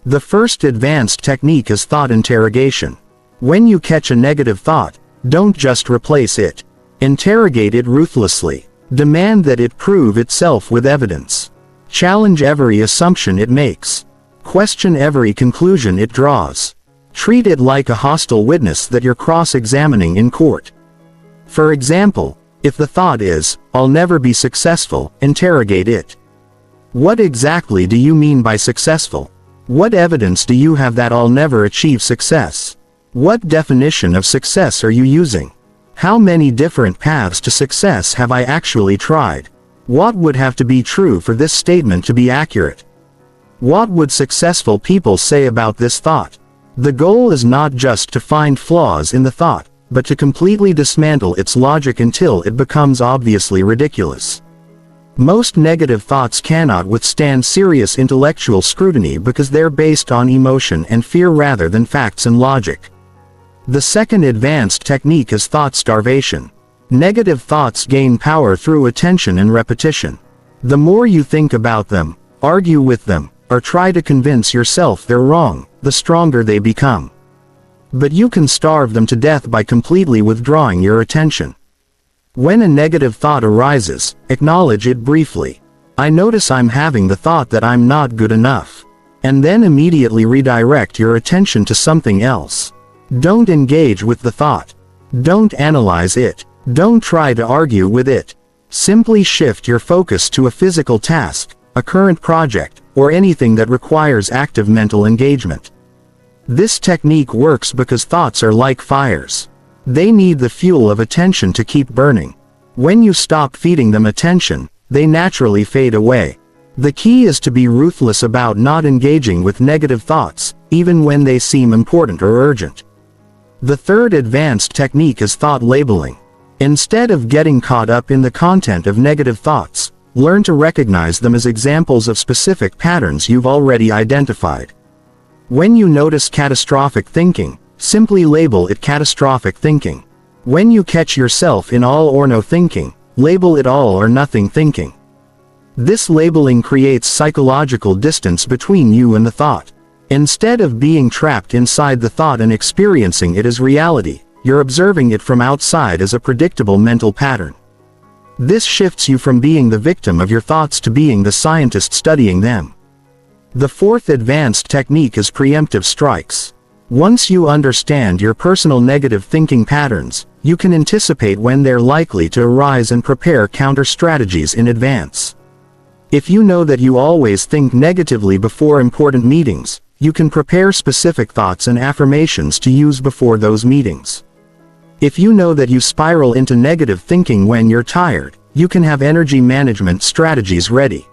Speaker 1: The first advanced technique is thought interrogation. When you catch a negative thought, don't just replace it. Interrogate it ruthlessly. Demand that it prove itself with evidence. Challenge every assumption it makes. Question every conclusion it draws. Treat it like a hostile witness that you're cross-examining in court. For example, if the thought is, "I'll never be successful," interrogate it. What exactly do you mean by successful? What evidence do you have that I'll never achieve success? What definition of success are you using? How many different paths to success have I actually tried? What would have to be true for this statement to be accurate? What would successful people say about this thought? The goal is not just to find flaws in the thought, but to completely dismantle its logic until it becomes obviously ridiculous. Most negative thoughts cannot withstand serious intellectual scrutiny because they're based on emotion and fear rather than facts and logic. The second advanced technique is thought starvation. Negative thoughts gain power through attention and repetition. The more you think about them, argue with them, or try to convince yourself they're wrong, the stronger they become. But you can starve them to death by completely withdrawing your attention. When a negative thought arises, acknowledge it briefly. I notice I'm having the thought that I'm not good enough. And then immediately redirect your attention to something else. Don't engage with the thought. Don't analyze it. Don't try to argue with it. Simply shift your focus to a physical task, a current project, or anything that requires active mental engagement. This technique works because thoughts are like fires. They need the fuel of attention to keep burning. When you stop feeding them attention, they naturally fade away. The key is to be ruthless about not engaging with negative thoughts, even when they seem important or urgent. The third advanced technique is thought labeling. Instead of getting caught up in the content of negative thoughts, learn to recognize them as examples of specific patterns you've already identified. When you notice catastrophic thinking, simply label it catastrophic thinking. When you catch yourself in all or no thinking, label it all or nothing thinking. This labeling creates psychological distance between you and the thought. Instead of being trapped inside the thought and experiencing it as reality, you're observing it from outside as a predictable mental pattern. This shifts you from being the victim of your thoughts to being the scientist studying them. The fourth advanced technique is preemptive strikes. Once you understand your personal negative thinking patterns, you can anticipate when they're likely to arise and prepare counter strategies in advance. If you know that you always think negatively before important meetings, you can prepare specific thoughts and affirmations to use before those meetings. If you know that you spiral into negative thinking when you're tired, you can have energy management strategies ready.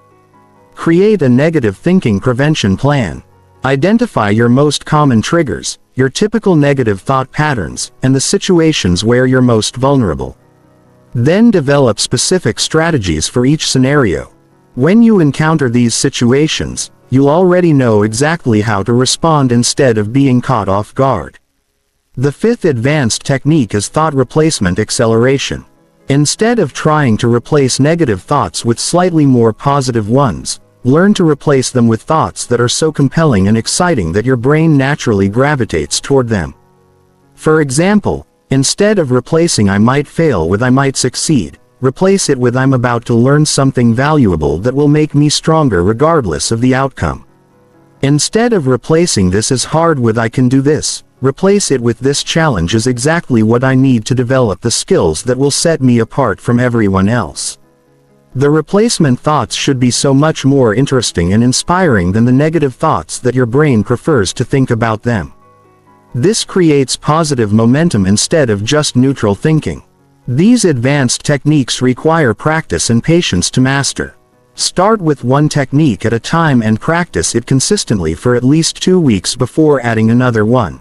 Speaker 1: Create a negative thinking prevention plan. Identify your most common triggers, your typical negative thought patterns, and the situations where you're most vulnerable. Then develop specific strategies for each scenario. When you encounter these situations, you'll already know exactly how to respond instead of being caught off guard. The fifth advanced technique is thought replacement acceleration. Instead of trying to replace negative thoughts with slightly more positive ones, learn to replace them with thoughts that are so compelling and exciting that your brain naturally gravitates toward them. For example, instead of replacing "I might fail" with "I might succeed," replace it with "I'm about to learn something valuable that will make me stronger regardless of the outcome." Instead of replacing "This is hard" with "I can do this," replace it with "This challenge is exactly what I need to develop the skills that will set me apart from everyone else." The replacement thoughts should be so much more interesting and inspiring than the negative thoughts that your brain prefers to think about them. This creates positive momentum instead of just neutral thinking. These advanced techniques require practice and patience to master. Start with one technique at a time and practice it consistently for at least 2 weeks before adding another one.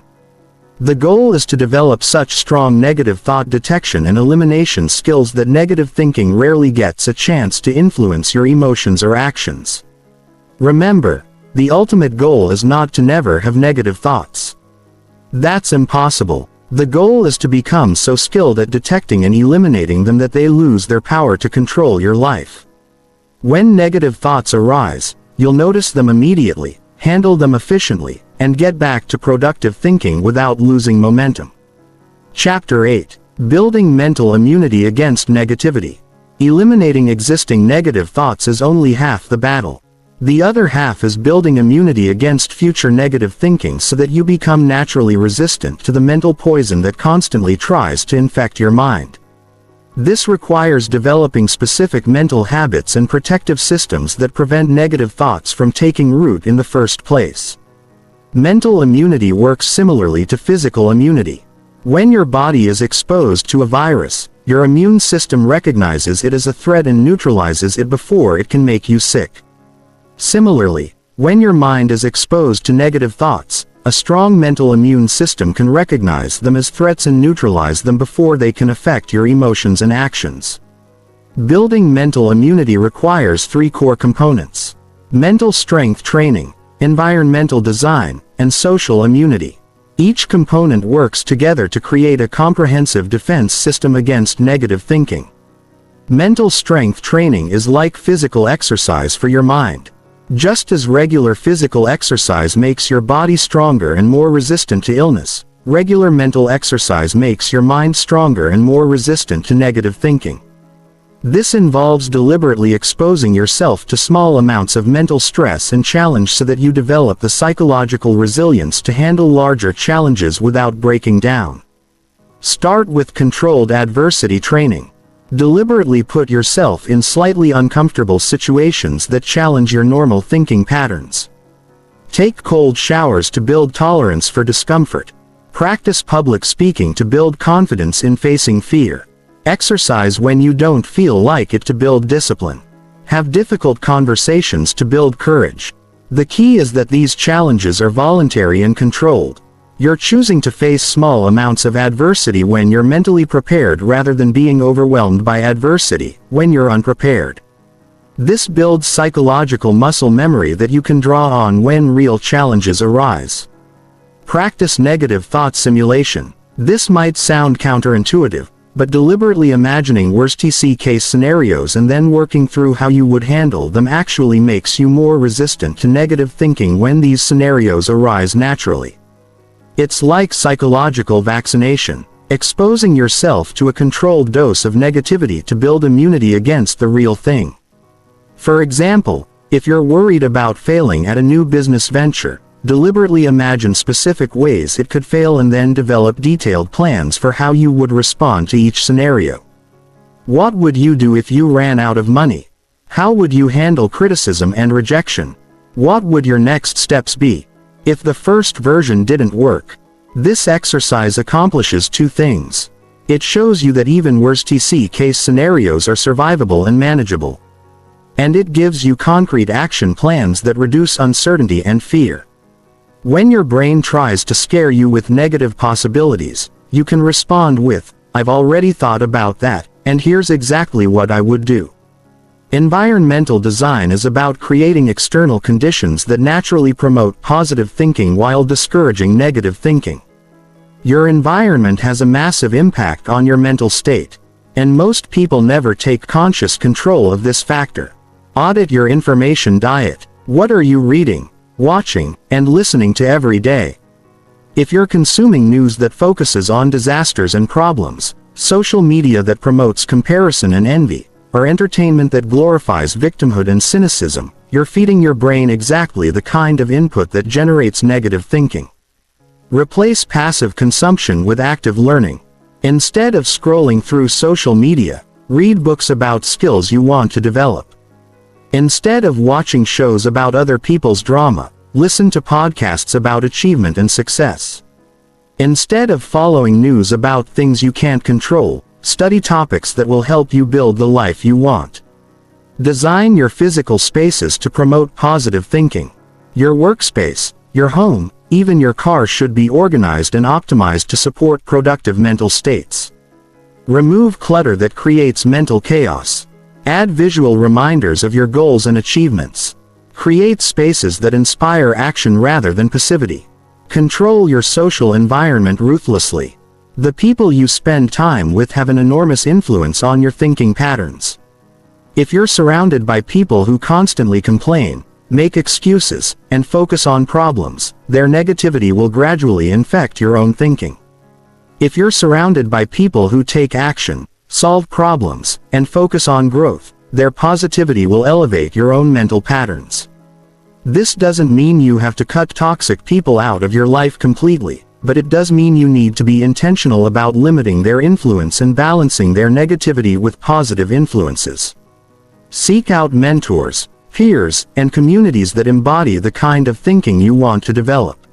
Speaker 1: The goal is to develop such strong negative thought detection and elimination skills that negative thinking rarely gets a chance to influence your emotions or actions. Remember, the ultimate goal is not to never have negative thoughts. That's impossible. The goal is to become so skilled at detecting and eliminating them that they lose their power to control your life. When negative thoughts arise, you'll notice them immediately, handle them efficiently, and get back to productive thinking without losing momentum. Chapter 8. Building mental immunity against negativity. Eliminating existing negative thoughts is only half the battle. The other half is building immunity against future negative thinking so that you become naturally resistant to the mental poison that constantly tries to infect your mind. This requires developing specific mental habits and protective systems that prevent negative thoughts from taking root in the first place. Mental immunity works similarly to physical immunity. When your body is exposed to a virus, your immune system recognizes it as a threat and neutralizes it before it can make you sick. Similarly, when your mind is exposed to negative thoughts, a strong mental immune system can recognize them as threats and neutralize them before they can affect your emotions and actions. Building mental immunity requires 3 core components: mental strength training, environmental design, and social immunity. Each component works together to create a comprehensive defense system against negative thinking. Mental strength training is like physical exercise for your mind. Just as regular physical exercise makes your body stronger and more resistant to illness, regular mental exercise makes your mind stronger and more resistant to negative thinking. This involves deliberately exposing yourself to small amounts of mental stress and challenge so that you develop the psychological resilience to handle larger challenges without breaking down. Start with controlled adversity training. Deliberately put yourself in slightly uncomfortable situations that challenge your normal thinking patterns. Take cold showers to build tolerance for discomfort. Practice public speaking to build confidence in facing fear. Exercise when you don't feel like it to build discipline. Have difficult conversations to build courage. The key is that these challenges are voluntary and controlled. You're choosing to face small amounts of adversity when you're mentally prepared rather than being overwhelmed by adversity when you're unprepared. This builds psychological muscle memory that you can draw on when real challenges arise. Practice negative thought simulation. This might sound counterintuitive, but deliberately imagining worst-case scenarios and then working through how you would handle them actually makes you more resistant to negative thinking when these scenarios arise naturally. It's like psychological vaccination, exposing yourself to a controlled dose of negativity to build immunity against the real thing. For example, if you're worried about failing at a new business venture, deliberately imagine specific ways it could fail and then develop detailed plans for how you would respond to each scenario. What would you do if you ran out of money? How would you handle criticism and rejection? What would your next steps be if the first version didn't work? This exercise accomplishes two things. It shows you that even worst-case scenarios are survivable and manageable. And it gives you concrete action plans that reduce uncertainty and fear. When your brain tries to scare you with negative possibilities, you can respond with, "I've already thought about that, and here's exactly what I would do." Environmental design is about creating external conditions that naturally promote positive thinking while discouraging negative thinking. Your environment has a massive impact on your mental state, and most people never take conscious control of this factor. Audit your information diet. What are you reading, watching, and listening to every day? If you're consuming news that focuses on disasters and problems, social media that promotes comparison and envy, or entertainment that glorifies victimhood and cynicism, you're feeding your brain exactly the kind of input that generates negative thinking. Replace passive consumption with active learning. Instead of scrolling through social media, read books about skills you want to develop. Instead of watching shows about other people's drama, listen to podcasts about achievement and success. Instead of following news about things you can't control, study topics that will help you build the life you want. Design your physical spaces to promote positive thinking. Your workspace, your home, even your car should be organized and optimized to support productive mental states. Remove clutter that creates mental chaos. Add visual reminders of your goals and achievements. Create spaces that inspire action rather than passivity. Control your social environment ruthlessly. The people you spend time with have an enormous influence on your thinking patterns. If you're surrounded by people who constantly complain, make excuses, and focus on problems, their negativity will gradually infect your own thinking. If you're surrounded by people who take action, solve problems, and focus on growth, their positivity will elevate your own mental patterns. This doesn't mean you have to cut toxic people out of your life completely, but it does mean you need to be intentional about limiting their influence and balancing their negativity with positive influences. Seek out mentors, peers, and communities that embody the kind of thinking you want to develop.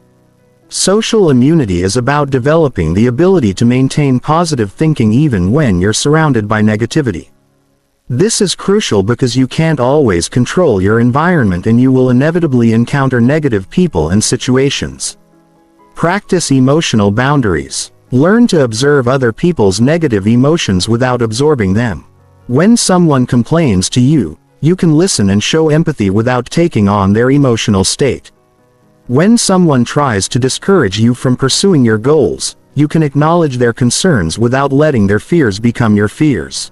Speaker 1: Social immunity is about developing the ability to maintain positive thinking even when you're surrounded by negativity. This is crucial because you can't always control your environment and you will inevitably encounter negative people and situations. Practice emotional boundaries. Learn to observe other people's negative emotions without absorbing them. When someone complains to you, you can listen and show empathy without taking on their emotional state. When someone tries to discourage you from pursuing your goals, you can acknowledge their concerns without letting their fears become your fears.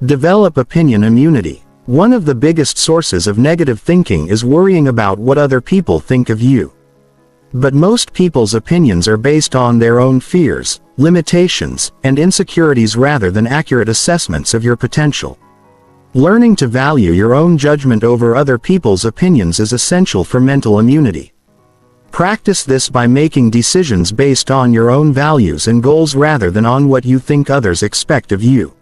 Speaker 1: Develop opinion immunity. One of the biggest sources of negative thinking is worrying about what other people think of you. But most people's opinions are based on their own fears, limitations, and insecurities rather than accurate assessments of your potential. Learning to value your own judgment over other people's opinions is essential for mental immunity. Practice this by making decisions based on your own values and goals rather than on what you think others expect of you.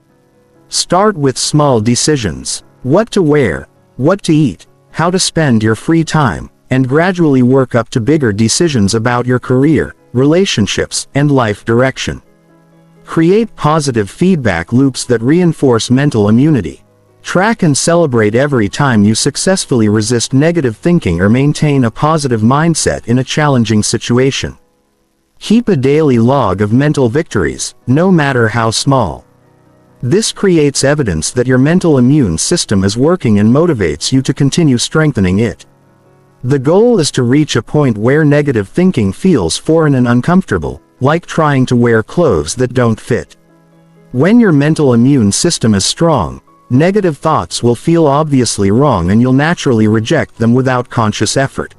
Speaker 1: Start with small decisions: what to wear, what to eat, how to spend your free time, and gradually work up to bigger decisions about your career, relationships, and life direction. Create positive feedback loops that reinforce mental immunity. Track and celebrate every time you successfully resist negative thinking or maintain a positive mindset in a challenging situation. Keep a daily log of mental victories, no matter how small. This creates evidence that your mental immune system is working and motivates you to continue strengthening it. The goal is to reach a point where negative thinking feels foreign and uncomfortable, like trying to wear clothes that don't fit. When your mental immune system is strong, negative thoughts will feel obviously wrong and you'll naturally reject them without conscious effort.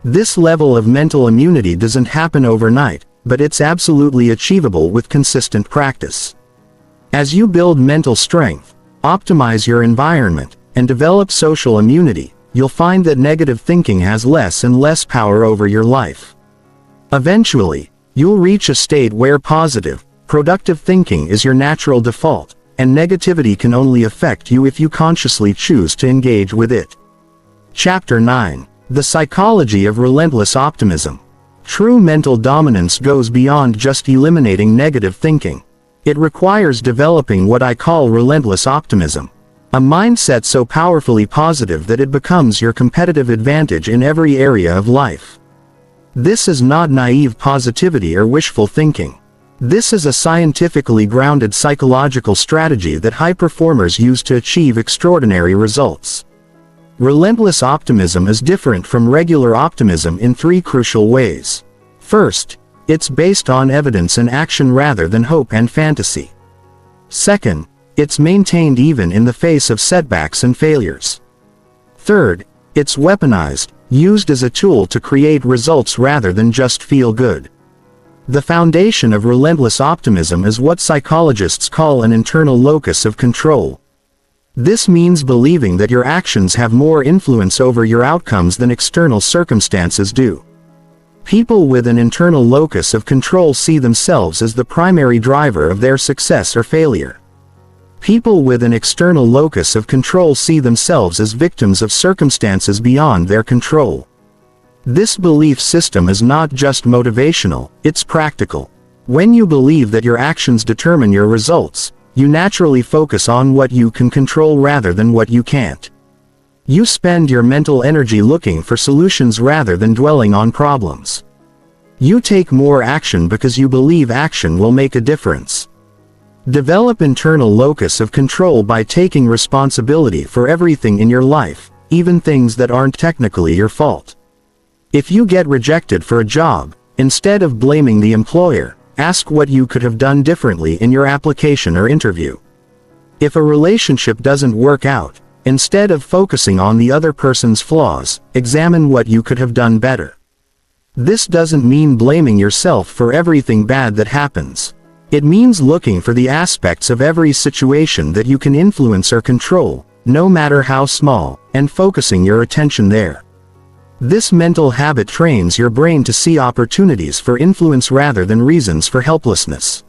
Speaker 1: This level of mental immunity doesn't happen overnight, but it's absolutely achievable with consistent practice. As you build mental strength, optimize your environment, and develop social immunity, you'll find that negative thinking has less and less power over your life. Eventually, you'll reach a state where positive, productive thinking is your natural default, and negativity can only affect you if you consciously choose to engage with it. Chapter 9. The Psychology of Relentless Optimism. True mental dominance goes beyond just eliminating negative thinking. It requires developing what I call relentless optimism. A mindset so powerfully positive that it becomes your competitive advantage in every area of life. This is not naive positivity or wishful thinking. This is a scientifically grounded psychological strategy that high performers use to achieve extraordinary results. Relentless optimism is different from regular optimism in three crucial ways. First, it's based on evidence and action rather than hope and fantasy. Second, it's maintained even in the face of setbacks and failures. Third, it's weaponized, used as a tool to create results rather than just feel good. The foundation of relentless optimism is what psychologists call an internal locus of control. This means believing that your actions have more influence over your outcomes than external circumstances do. People with an internal locus of control see themselves as the primary driver of their success or failure. People with an external locus of control see themselves as victims of circumstances beyond their control. This belief system is not just motivational, it's practical. When you believe that your actions determine your results, you naturally focus on what you can control rather than what you can't. You spend your mental energy looking for solutions rather than dwelling on problems. You take more action because you believe action will make a difference. Develop internal locus of control by taking responsibility for everything in your life, even things that aren't technically your fault. If you get rejected for a job, instead of blaming the employer, ask what you could have done differently in your application or interview. If a relationship doesn't work out, instead of focusing on the other person's flaws, examine what you could have done better. This doesn't mean blaming yourself for everything bad that happens. It means looking for the aspects of every situation that you can influence or control, no matter how small, and focusing your attention there. This mental habit trains your brain to see opportunities for influence rather than reasons for helplessness.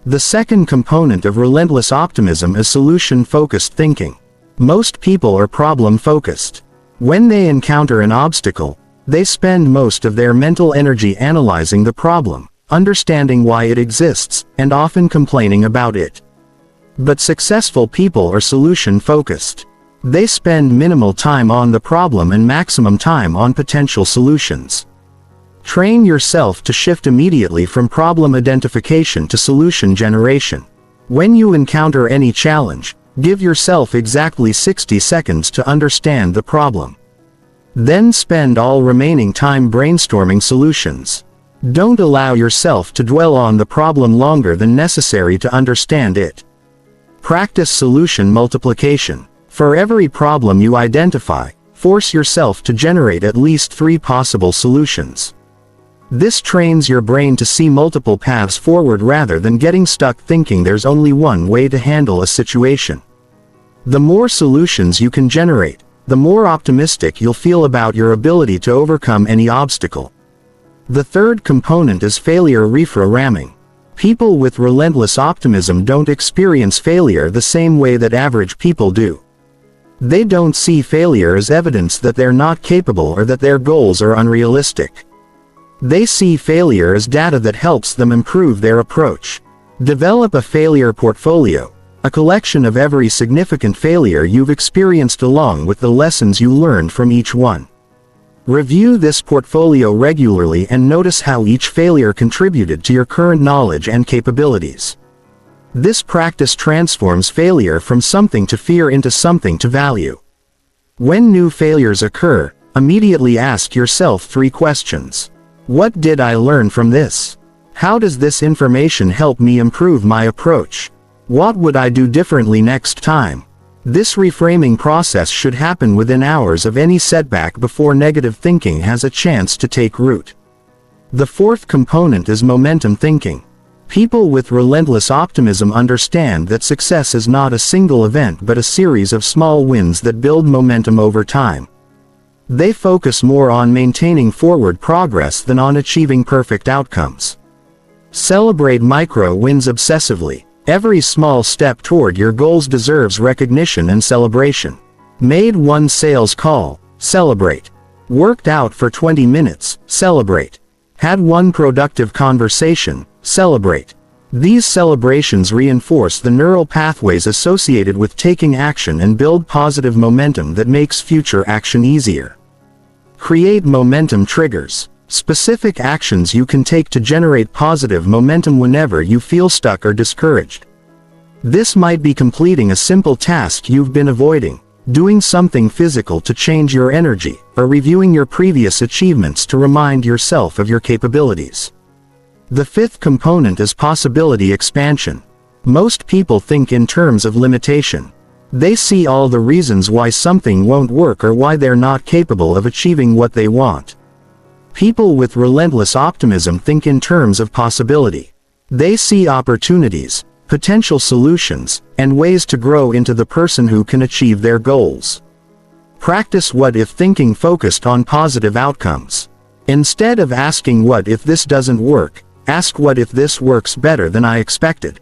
Speaker 1: The second component of relentless optimism is solution-focused thinking. Most people are problem-focused. When they encounter an obstacle, they spend most of their mental energy analyzing the problem, understanding why it exists, and often complaining about it. But successful people are solution-focused. They spend minimal time on the problem and maximum time on potential solutions. Train yourself to shift immediately from problem identification to solution generation. When you encounter any challenge, give yourself exactly 60 seconds to understand the problem. Then spend all remaining time brainstorming solutions. Don't allow yourself to dwell on the problem longer than necessary to understand it. Practice solution multiplication. For every problem you identify, force yourself to generate at least 3 possible solutions. This trains your brain to see multiple paths forward rather than getting stuck thinking there's only one way to handle a situation. The more solutions you can generate, the more optimistic you'll feel about your ability to overcome any obstacle. The third component is failure reprogramming. People with relentless optimism don't experience failure the same way that average people do. They don't see failure as evidence that they're not capable or that their goals are unrealistic. They see failure as data that helps them improve their approach. Develop a failure portfolio, a collection of every significant failure you've experienced along with the lessons you learned from each one. Review this portfolio regularly and notice how each failure contributed to your current knowledge and capabilities. This practice transforms failure from something to fear into something to value. When new failures occur, immediately ask yourself 3 questions. What did I learn from this? How does this information help me improve my approach? What would I do differently next time? This reframing process should happen within hours of any setback before negative thinking has a chance to take root. The 4th component is momentum thinking. People with relentless optimism understand that success is not a single event but a series of small wins that build momentum over time. They focus more on maintaining forward progress than on achieving perfect outcomes. Celebrate micro wins obsessively. Every small step toward your goals deserves recognition and celebration. Made one sales call, celebrate. Worked out for 20 minutes, celebrate. Had one productive conversation, celebrate. These celebrations reinforce the neural pathways associated with taking action and build positive momentum that makes future action easier. Create momentum triggers. Specific actions you can take to generate positive momentum whenever you feel stuck or discouraged. This might be completing a simple task you've been avoiding, doing something physical to change your energy, or reviewing your previous achievements to remind yourself of your capabilities. The 5th component is possibility expansion. Most people think in terms of limitation. They see all the reasons why something won't work or why they're not capable of achieving what they want. People with relentless optimism think in terms of possibility. They see opportunities, potential solutions, and ways to grow into the person who can achieve their goals. Practice what-if thinking focused on positive outcomes. Instead of asking what if this doesn't work, ask what if this works better than I expected.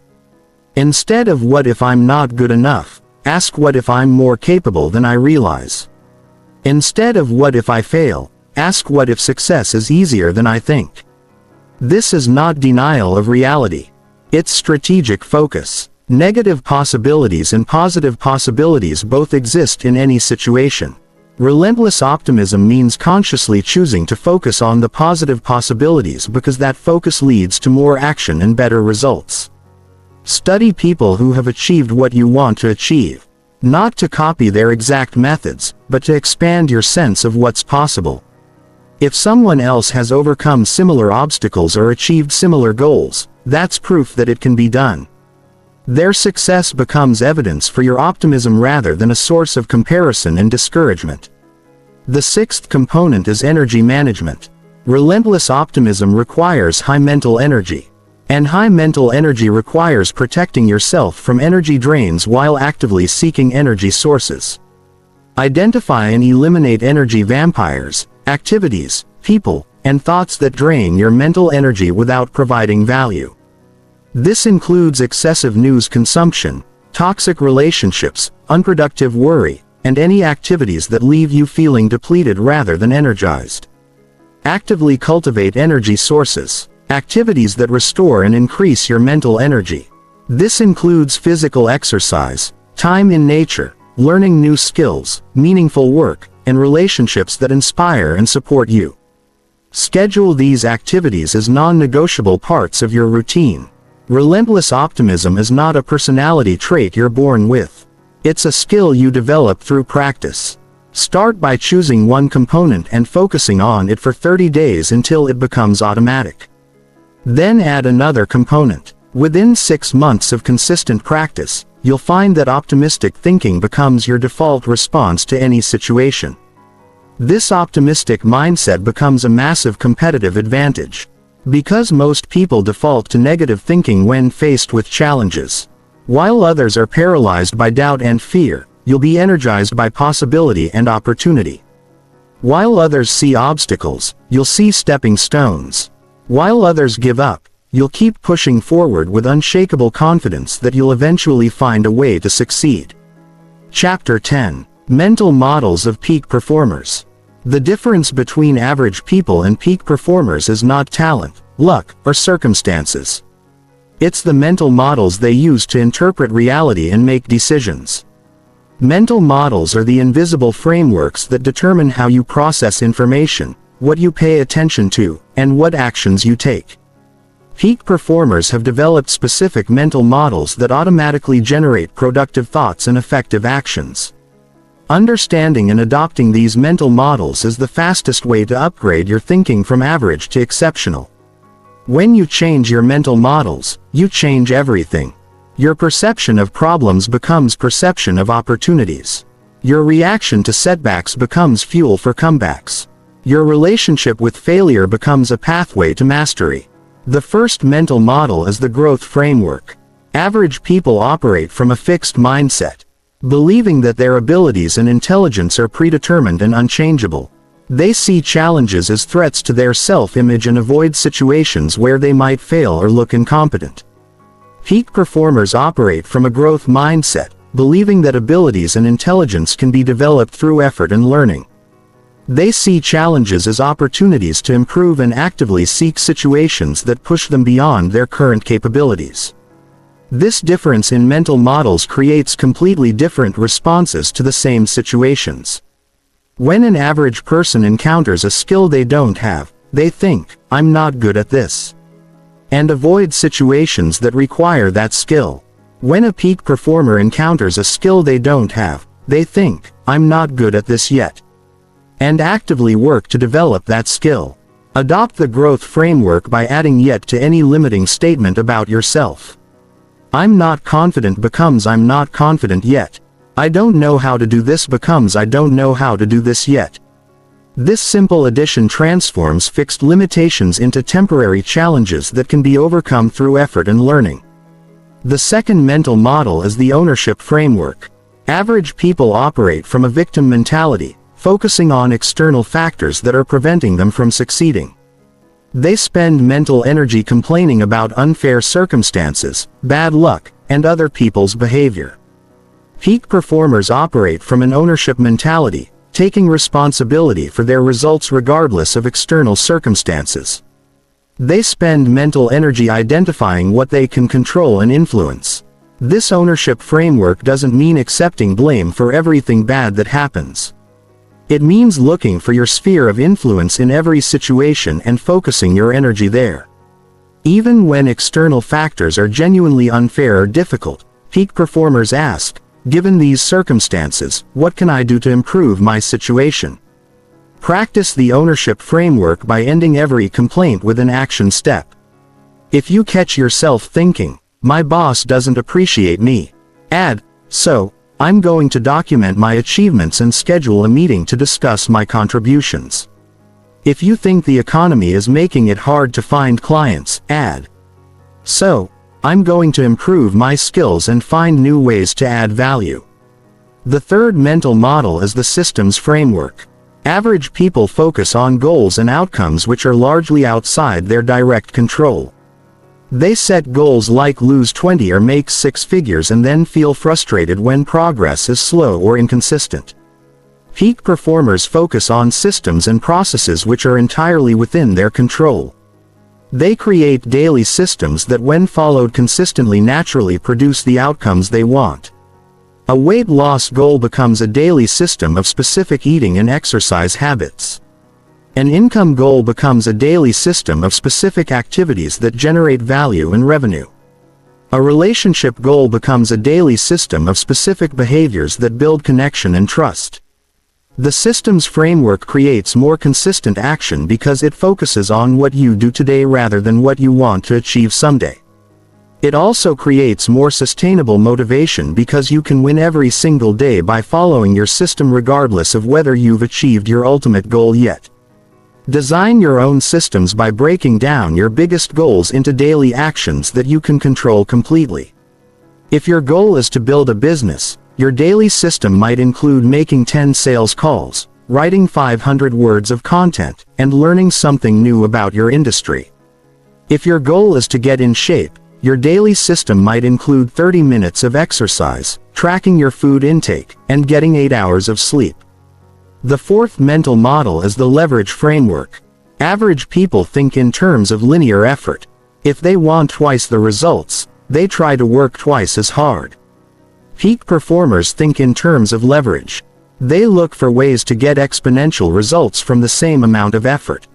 Speaker 1: Instead of what if I'm not good enough, ask what if I'm more capable than I realize. Instead of what if I fail, ask what if success is easier than I think. This is not denial of reality. It's strategic focus. Negative possibilities and positive possibilities both exist in any situation. Relentless optimism means consciously choosing to focus on the positive possibilities because that focus leads to more action and better results. Study people who have achieved what you want to achieve. Not to copy their exact methods, but to expand your sense of what's possible. If someone else has overcome similar obstacles or achieved similar goals, that's proof that it can be done. Their success becomes evidence for your optimism rather than a source of comparison and discouragement. The 6th component is energy management. Relentless optimism requires high mental energy. And high mental energy requires protecting yourself from energy drains while actively seeking energy sources. Identify and eliminate energy vampires, activities, people, and thoughts that drain your mental energy without providing value. This includes excessive news consumption, toxic relationships, unproductive worry, and any activities that leave you feeling depleted rather than energized. Actively cultivate energy sources, activities that restore and increase your mental energy. This includes physical exercise, time in nature, learning new skills, meaningful work, and relationships that inspire and support you. Schedule these activities as non-negotiable parts of your routine. Relentless optimism is not a personality trait you're born with. It's a skill you develop through practice. Start by choosing one component and focusing on it for 30 days until it becomes automatic. Then add another component. Within 6 months of consistent practice, you'll find that optimistic thinking becomes your default response to any situation. This optimistic mindset becomes a massive competitive advantage. Because most people default to negative thinking when faced with challenges. While others are paralyzed by doubt and fear, you'll be energized by possibility and opportunity. While others see obstacles, you'll see stepping stones. While others give up, you'll keep pushing forward with unshakable confidence that you'll eventually find a way to succeed. Chapter 10. Mental Models of Peak Performers. The difference between average people and peak performers is not talent, luck, or circumstances. It's the mental models they use to interpret reality and make decisions. Mental models are the invisible frameworks that determine how you process information, what you pay attention to, and what actions you take. Peak performers have developed specific mental models that automatically generate productive thoughts and effective actions. Understanding and adopting these mental models is the fastest way to upgrade your thinking from average to exceptional. When you change your mental models, you change everything. Your perception of problems becomes perception of opportunities. Your reaction to setbacks becomes fuel for comebacks. Your relationship with failure becomes a pathway to mastery. The first mental model is the growth framework. Average people operate from a fixed mindset, believing that their abilities and intelligence are predetermined and unchangeable. They see challenges as threats to their self-image and avoid situations where they might fail or look incompetent. Peak performers operate from a growth mindset, believing that abilities and intelligence can be developed through effort and learning. They see challenges as opportunities to improve and actively seek situations that push them beyond their current capabilities. This difference in mental models creates completely different responses to the same situations. When an average person encounters a skill they don't have, they think, "I'm not good at this," and avoid situations that require that skill. When a peak performer encounters a skill they don't have, they think, "I'm not good at this yet," and actively work to develop that skill. Adopt the growth framework by adding "yet" to any limiting statement about yourself. I'm not confident becomes I'm not confident yet. I don't know how to do this becomes I don't know how to do this yet. This simple addition transforms fixed limitations into temporary challenges that can be overcome through effort and learning. The second mental model is the ownership framework. Average people operate from a victim mentality, focusing on external factors that are preventing them from succeeding. They spend mental energy complaining about unfair circumstances, bad luck, and other people's behavior. Peak performers operate from an ownership mentality, taking responsibility for their results regardless of external circumstances. They spend mental energy identifying what they can control and influence. This ownership framework doesn't mean accepting blame for everything bad that happens. It means looking for your sphere of influence in every situation and focusing your energy there. Even when external factors are genuinely unfair or difficult, peak performers ask, "Given these circumstances, what can I do to improve my situation?" Practice the ownership framework by ending every complaint with an action step. If you catch yourself thinking, "My boss doesn't appreciate me," add, "So, I'm going to document my achievements and schedule a meeting to discuss my contributions." If you think the economy is making it hard to find clients, add, "So, I'm going to improve my skills and find new ways to add value." The third mental model is the systems framework. Average people focus on goals and outcomes which are largely outside their direct control. They set goals like lose 20 or make 6 figures and then feel frustrated when progress is slow or inconsistent. Peak performers focus on systems and processes which are entirely within their control. They create daily systems that when followed consistently naturally produce the outcomes they want. A weight loss goal becomes a daily system of specific eating and exercise habits. An income goal becomes a daily system of specific activities that generate value and revenue. A relationship goal becomes a daily system of specific behaviors that build connection and trust. The systems framework creates more consistent action because it focuses on what you do today rather than what you want to achieve someday. It also creates more sustainable motivation because you can win every single day by following your system regardless of whether you've achieved your ultimate goal yet. Design your own systems by breaking down your biggest goals into daily actions that you can control completely. If your goal is to build a business, your daily system might include making 10 sales calls, writing 500 words of content, and learning something new about your industry. If your goal is to get in shape, your daily system might include 30 minutes of exercise, tracking your food intake, and getting 8 hours of sleep. The fourth mental model is the leverage framework. Average people think in terms of linear effort. If they want twice the results, they try to work twice as hard. Peak performers think in terms of leverage. They look for ways to get exponential results from the same amount of effort.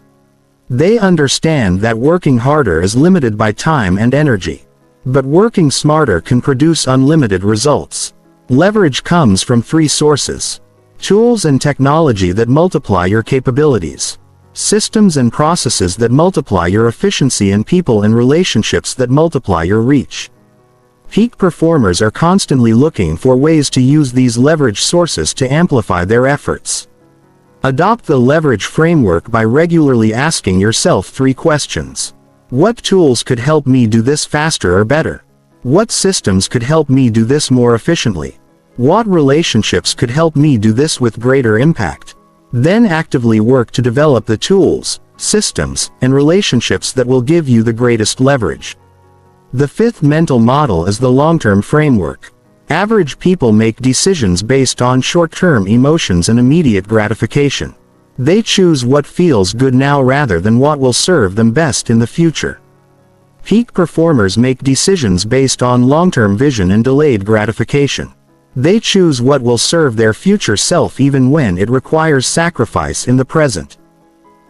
Speaker 1: They understand that working harder is limited by time and energy. But working smarter can produce unlimited results. Leverage comes from three sources: tools and technology that multiply your capabilities, systems and processes that multiply your efficiency, and people and relationships that multiply your reach. Peak performers are constantly looking for ways to use these leverage sources to amplify their efforts. Adopt the leverage framework by regularly asking yourself three questions. What tools could help me do this faster or better? What systems could help me do this more efficiently? What relationships could help me do this with greater impact? Then actively work to develop the tools, systems, and relationships that will give you the greatest leverage. The fifth mental model is the long-term framework. Average people make decisions based on short-term emotions and immediate gratification. They choose what feels good now rather than what will serve them best in the future. Peak performers make decisions based on long-term vision and delayed gratification. They choose what will serve their future self even when it requires sacrifice in the present.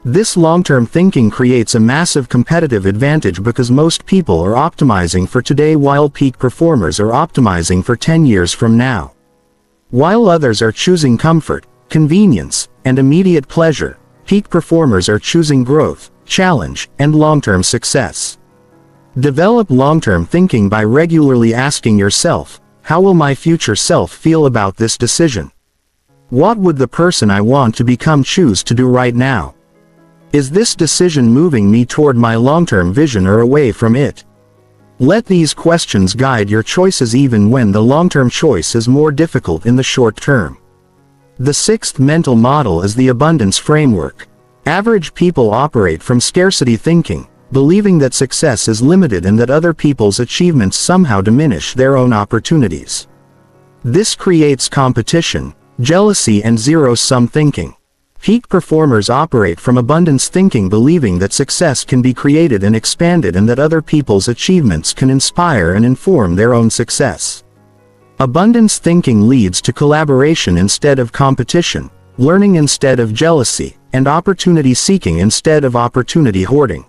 Speaker 1: This long-term thinking creates a massive competitive advantage because most people are optimizing for today while peak performers are optimizing for 10 years from now. While others are choosing comfort, convenience, and immediate pleasure, peak performers are choosing growth, challenge, and long-term success. Develop long-term thinking by regularly asking yourself, how will my future self feel about this decision? What would the person I want to become choose to do right now? Is this decision moving me toward my long-term vision or away from it? Let these questions guide your choices even when the long-term choice is more difficult in the short term. The sixth mental model is the abundance framework. Average people operate from scarcity thinking, believing that success is limited and that other people's achievements somehow diminish their own opportunities. This creates competition, jealousy, and zero-sum thinking. Peak performers operate from abundance thinking, believing that success can be created and expanded and that other people's achievements can inspire and inform their own success. Abundance thinking leads to collaboration instead of competition, learning instead of jealousy, and opportunity seeking instead of opportunity hoarding.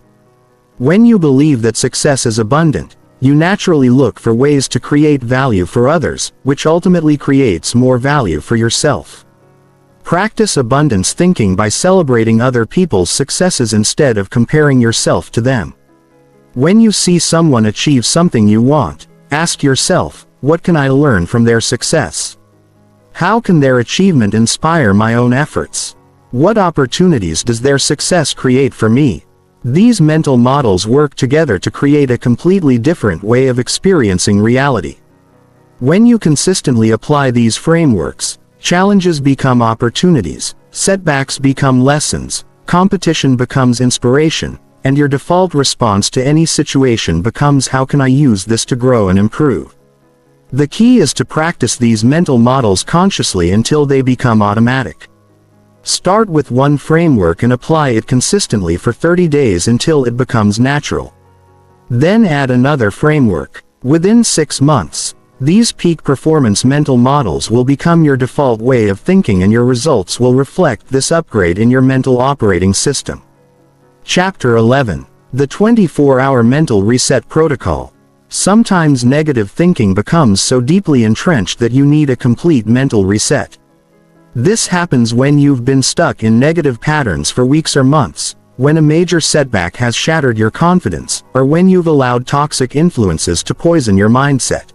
Speaker 1: When you believe that success is abundant, you naturally look for ways to create value for others, which ultimately creates more value for yourself. Practice abundance thinking by celebrating other people's successes instead of comparing yourself to them. When you see someone achieve something you want, ask yourself, what can I learn from their success? How can their achievement inspire my own efforts? What opportunities does their success create for me? These mental models work together to create a completely different way of experiencing reality. When you consistently apply these frameworks, challenges become opportunities, setbacks become lessons, competition becomes inspiration, and your default response to any situation becomes, how can I use this to grow and improve? The key is to practice these mental models consciously until they become automatic. Start with one framework and apply it consistently for 30 days until it becomes natural. Then add another framework. Within 6 months, these peak performance mental models will become your default way of thinking and your results will reflect this upgrade in your mental operating system. Chapter 11. The 24-hour mental reset protocol. Sometimes negative thinking becomes so deeply entrenched that you need a complete mental reset. This happens when you've been stuck in negative patterns for weeks or months, when a major setback has shattered your confidence, or when you've allowed toxic influences to poison your mindset.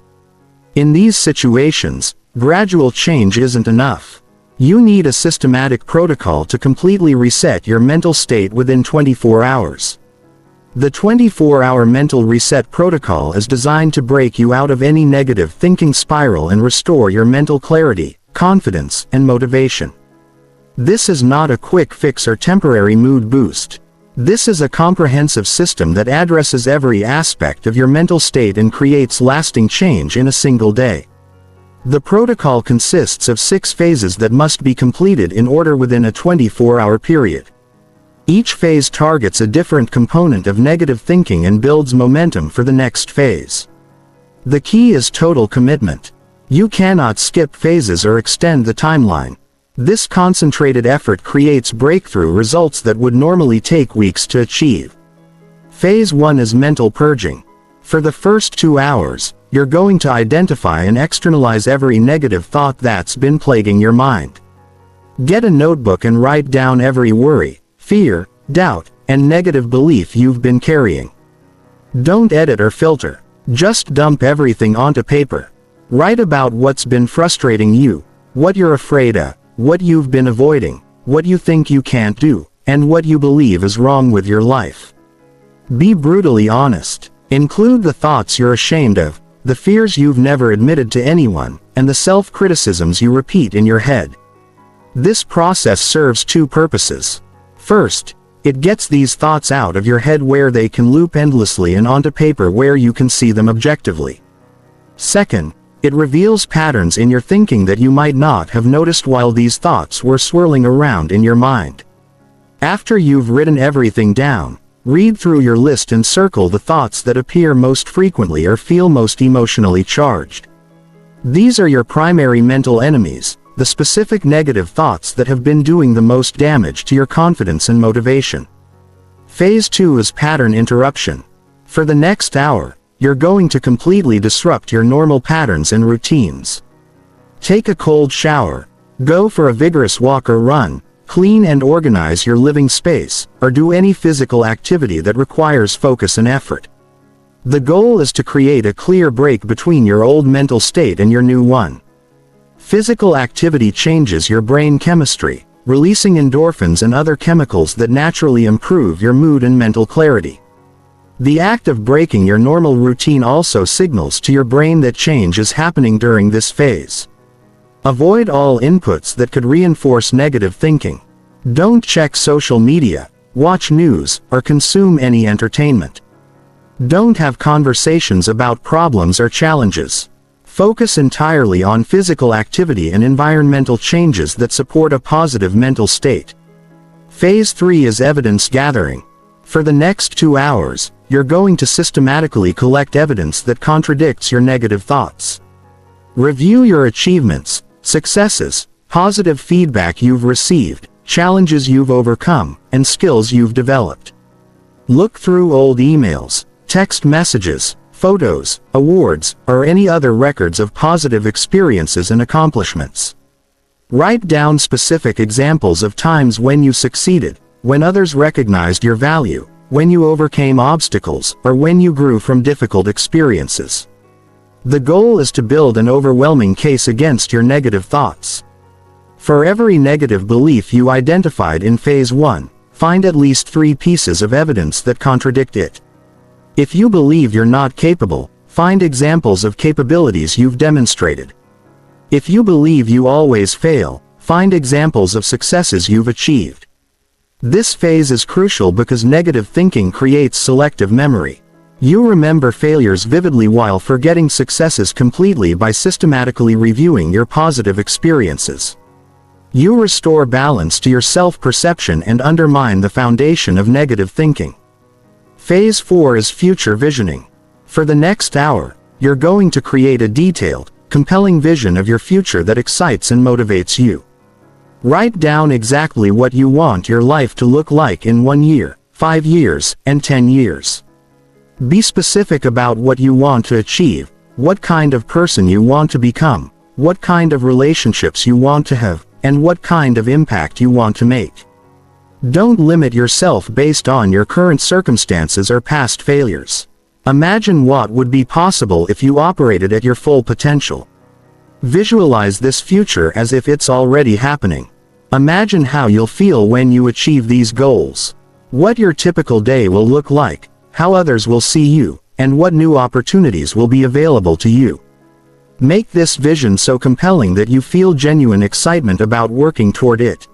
Speaker 1: In these situations, gradual change isn't enough. You need a systematic protocol to completely reset your mental state within 24 hours. The 24-hour mental reset protocol is designed to break you out of any negative thinking spiral and restore your mental clarity, confidence, and motivation. This is not a quick fix or temporary mood boost. This is a comprehensive system that addresses every aspect of your mental state and creates lasting change in a single day. The protocol consists of 6 phases that must be completed in order within a 24-hour period. Each phase targets a different component of negative thinking and builds momentum for the next phase. The key is total commitment. You cannot skip phases or extend the timeline. This concentrated effort creates breakthrough results that would normally take weeks to achieve. Phase 1 is mental purging. For the first 2 hours, you're going to identify and externalize every negative thought that's been plaguing your mind. Get a notebook and write down every worry, fear, doubt, and negative belief you've been carrying. Don't edit or filter. Just dump everything onto paper. Write about what's been frustrating you, what you're afraid of, what you've been avoiding, what you think you can't do, and what you believe is wrong with your life. Be brutally honest. Include the thoughts you're ashamed of, the fears you've never admitted to anyone, and the self-criticisms you repeat in your head. This process serves 2 purposes. First, it gets these thoughts out of your head where they can loop endlessly and onto paper where you can see them objectively. Second, it reveals patterns in your thinking that you might not have noticed while these thoughts were swirling around in your mind. After you've written everything down, read through your list and circle the thoughts that appear most frequently or feel most emotionally charged. These are your primary mental enemies, the specific negative thoughts that have been doing the most damage to your confidence and motivation. Phase 2 is pattern interruption. For the next hour, you're going to completely disrupt your normal patterns and routines. Take a cold shower, go for a vigorous walk or run, clean and organize your living space, or do any physical activity that requires focus and effort. The goal is to create a clear break between your old mental state and your new one. Physical activity changes your brain chemistry, releasing endorphins and other chemicals that naturally improve your mood and mental clarity. The act of breaking your normal routine also signals to your brain that change is happening during this phase. Avoid all inputs that could reinforce negative thinking. Don't check social media, watch news, or consume any entertainment. Don't have conversations about problems or challenges. Focus entirely on physical activity and environmental changes that support a positive mental state. Phase 3 is evidence gathering. For the next 2 hours, you're going to systematically collect evidence that contradicts your negative thoughts. Review your achievements, successes, positive feedback you've received, challenges you've overcome, and skills you've developed. Look through old emails, text messages, photos, awards, or any other records of positive experiences and accomplishments. Write down specific examples of times when you succeeded, when others recognized your value, when you overcame obstacles, or when you grew from difficult experiences. The goal is to build an overwhelming case against your negative thoughts. For every negative belief you identified in phase 1, find at least 3 pieces of evidence that contradict it. If you believe you're not capable, find examples of capabilities you've demonstrated. If you believe you always fail, find examples of successes you've achieved. This phase is crucial because negative thinking creates selective memory. You remember failures vividly while forgetting successes completely by systematically reviewing your positive experiences. You restore balance to your self-perception and undermine the foundation of negative thinking. Phase 4 is future visioning. For the next hour, you're going to create a detailed, compelling vision of your future that excites and motivates you. Write down exactly what you want your life to look like in 1 year, 5 years, and 10 years. Be specific about what you want to achieve, what kind of person you want to become, what kind of relationships you want to have, and what kind of impact you want to make. Don't limit yourself based on your current circumstances or past failures. Imagine what would be possible if you operated at your full potential. Visualize this future as if it's already happening. Imagine how you'll feel when you achieve these goals. What your typical day will look like, how others will see you, and what new opportunities will be available to you. Make this vision so compelling that you feel genuine excitement about working toward it.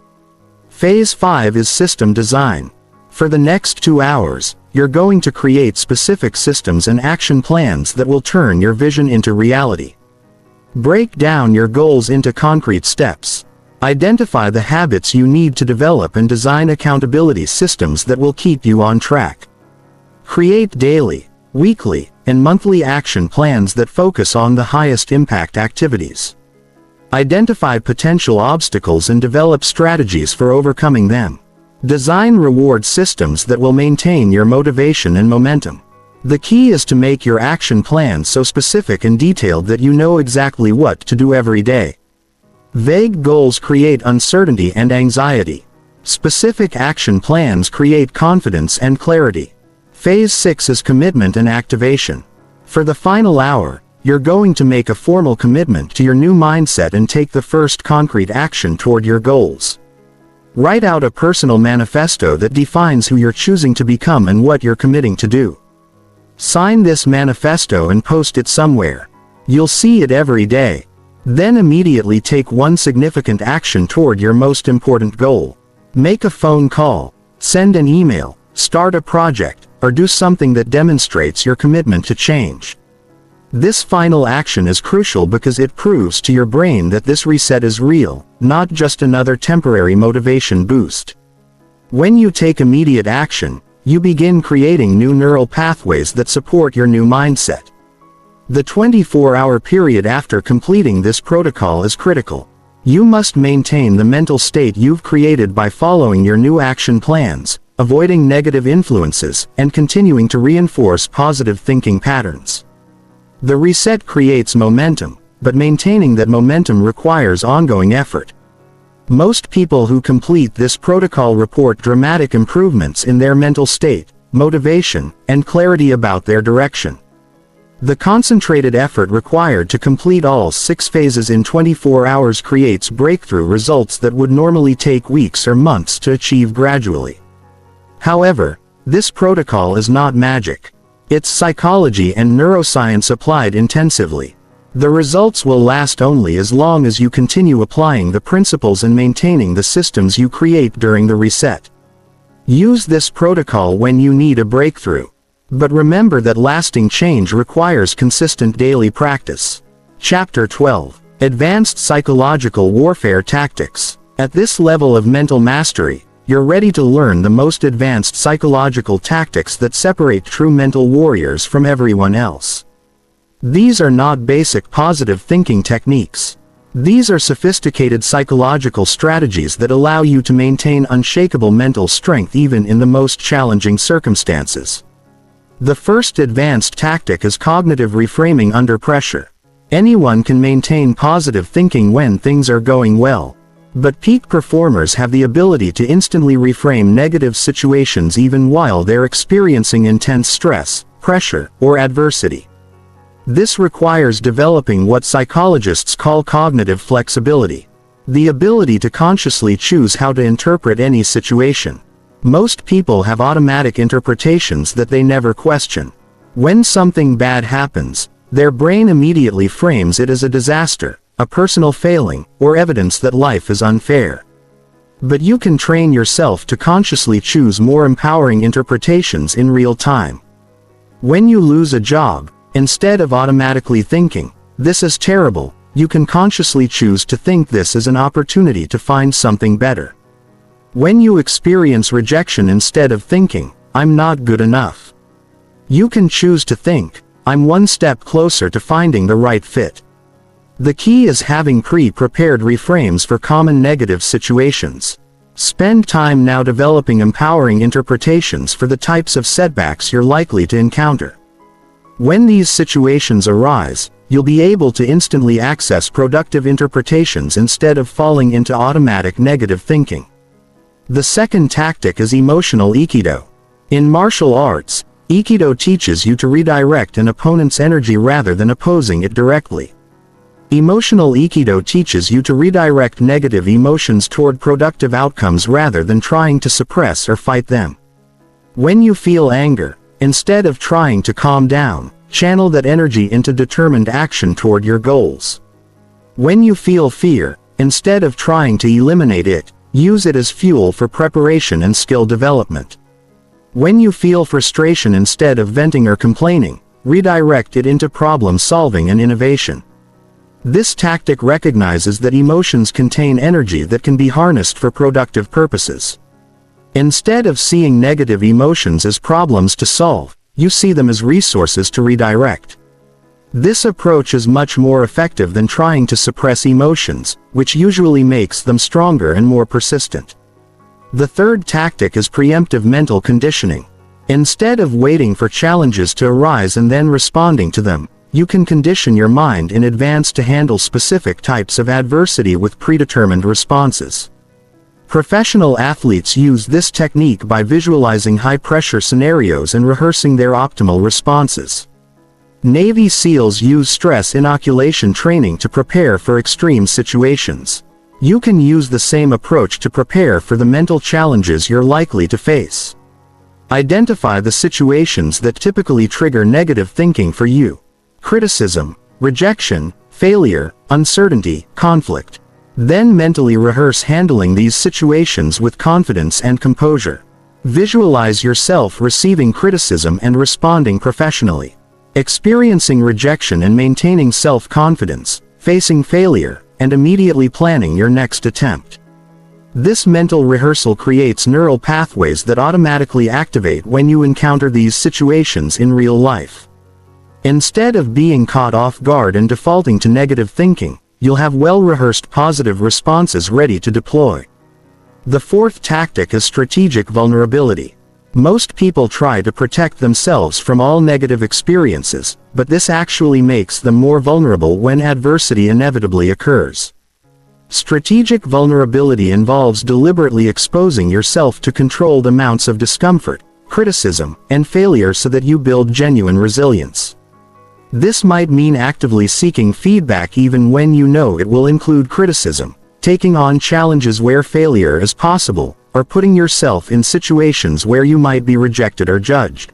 Speaker 1: Phase 5 is system design. For the next 2 hours, you're going to create specific systems and action plans that will turn your vision into reality. Break down your goals into concrete steps. Identify the habits you need to develop and design accountability systems that will keep you on track. Create daily, weekly, and monthly action plans that focus on the highest impact activities. Identify potential obstacles and develop strategies for overcoming them. Design reward systems that will maintain your motivation and momentum. The key is to make your action plan so specific and detailed that you know exactly what to do every day. Vague goals create uncertainty and anxiety. Specific action plans create confidence and clarity. Phase 6 is commitment and activation. For the final hour, you're going to make a formal commitment to your new mindset and take the first concrete action toward your goals. Write out a personal manifesto that defines who you're choosing to become and what you're committing to do. Sign this manifesto and post it somewhere. You'll see it every day. Then immediately take one significant action toward your most important goal. Make a phone call, send an email, start a project, or do something that demonstrates your commitment to change. This final action is crucial because it proves to your brain that this reset is real, not just another temporary motivation boost. When you take immediate action, you begin creating new neural pathways that support your new mindset. The 24-hour period after completing this protocol is critical. You must maintain the mental state you've created by following your new action plans, avoiding negative influences, and continuing to reinforce positive thinking patterns. The reset creates momentum, but maintaining that momentum requires ongoing effort. Most people who complete this protocol report dramatic improvements in their mental state, motivation, and clarity about their direction. The concentrated effort required to complete all 6 phases in 24 hours creates breakthrough results that would normally take weeks or months to achieve gradually. However, this protocol is not magic. It's psychology and neuroscience applied intensively. The results will last only as long as you continue applying the principles and maintaining the systems you create during the reset. Use this protocol when you need a breakthrough. But remember that lasting change requires consistent daily practice. Chapter 12. Advanced Psychological Warfare Tactics. At this level of mental mastery, you're ready to learn the most advanced psychological tactics that separate true mental warriors from everyone else. These are not basic positive thinking techniques. These are sophisticated psychological strategies that allow you to maintain unshakable mental strength even in the most challenging circumstances. The first advanced tactic is cognitive reframing under pressure. Anyone can maintain positive thinking when things are going well. But peak performers have the ability to instantly reframe negative situations even while they're experiencing intense stress, pressure, or adversity. This requires developing what psychologists call cognitive flexibility, the ability to consciously choose how to interpret any situation. Most people have automatic interpretations that they never question. When something bad happens, their brain immediately frames it as a disaster, a personal failing, or evidence that life is unfair. But you can train yourself to consciously choose more empowering interpretations in real time. When you lose a job, instead of automatically thinking, "This is terrible," you can consciously choose to think this is an opportunity to find something better. When you experience rejection, instead of thinking, "I'm not good enough," you can choose to think, "I'm one step closer to finding the right fit." The key is having pre-prepared reframes for common negative situations. Spend time now developing empowering interpretations for the types of setbacks you're likely to encounter. When these situations arise, you'll be able to instantly access productive interpretations instead of falling into automatic negative thinking. The second tactic is emotional Aikido. In martial arts, Aikido teaches you to redirect an opponent's energy rather than opposing it directly. Emotional Aikido teaches you to redirect negative emotions toward productive outcomes rather than trying to suppress or fight them. When you feel anger, instead of trying to calm down, channel that energy into determined action toward your goals. When you feel fear, instead of trying to eliminate it, use it as fuel for preparation and skill development. When you feel frustration, instead of venting or complaining, redirect it into problem solving and innovation. This tactic recognizes that emotions contain energy that can be harnessed for productive purposes. Instead of seeing negative emotions as problems to solve, you see them as resources to redirect. This approach is much more effective than trying to suppress emotions, which usually makes them stronger and more persistent. The third tactic is preemptive mental conditioning. Instead of waiting for challenges to arise and then responding to them, you can condition your mind in advance to handle specific types of adversity with predetermined responses. Professional athletes use this technique by visualizing high-pressure scenarios and rehearsing their optimal responses. Navy SEALs use stress inoculation training to prepare for extreme situations. You can use the same approach to prepare for the mental challenges you're likely to face. Identify the situations that typically trigger negative thinking for you: criticism, rejection, failure, uncertainty, conflict. Then mentally rehearse handling these situations with confidence and composure. Visualize yourself receiving criticism and responding professionally. Experiencing rejection and maintaining self-confidence, facing failure, and immediately planning your next attempt. This mental rehearsal creates neural pathways that automatically activate when you encounter these situations in real life. Instead of being caught off guard and defaulting to negative thinking, you'll have well-rehearsed positive responses ready to deploy. The fourth tactic is strategic vulnerability. Most people try to protect themselves from all negative experiences, but this actually makes them more vulnerable when adversity inevitably occurs. Strategic vulnerability involves deliberately exposing yourself to controlled amounts of discomfort, criticism, and failure so that you build genuine resilience. This might mean actively seeking feedback even when you know it will include criticism, taking on challenges where failure is possible, or putting yourself in situations where you might be rejected or judged.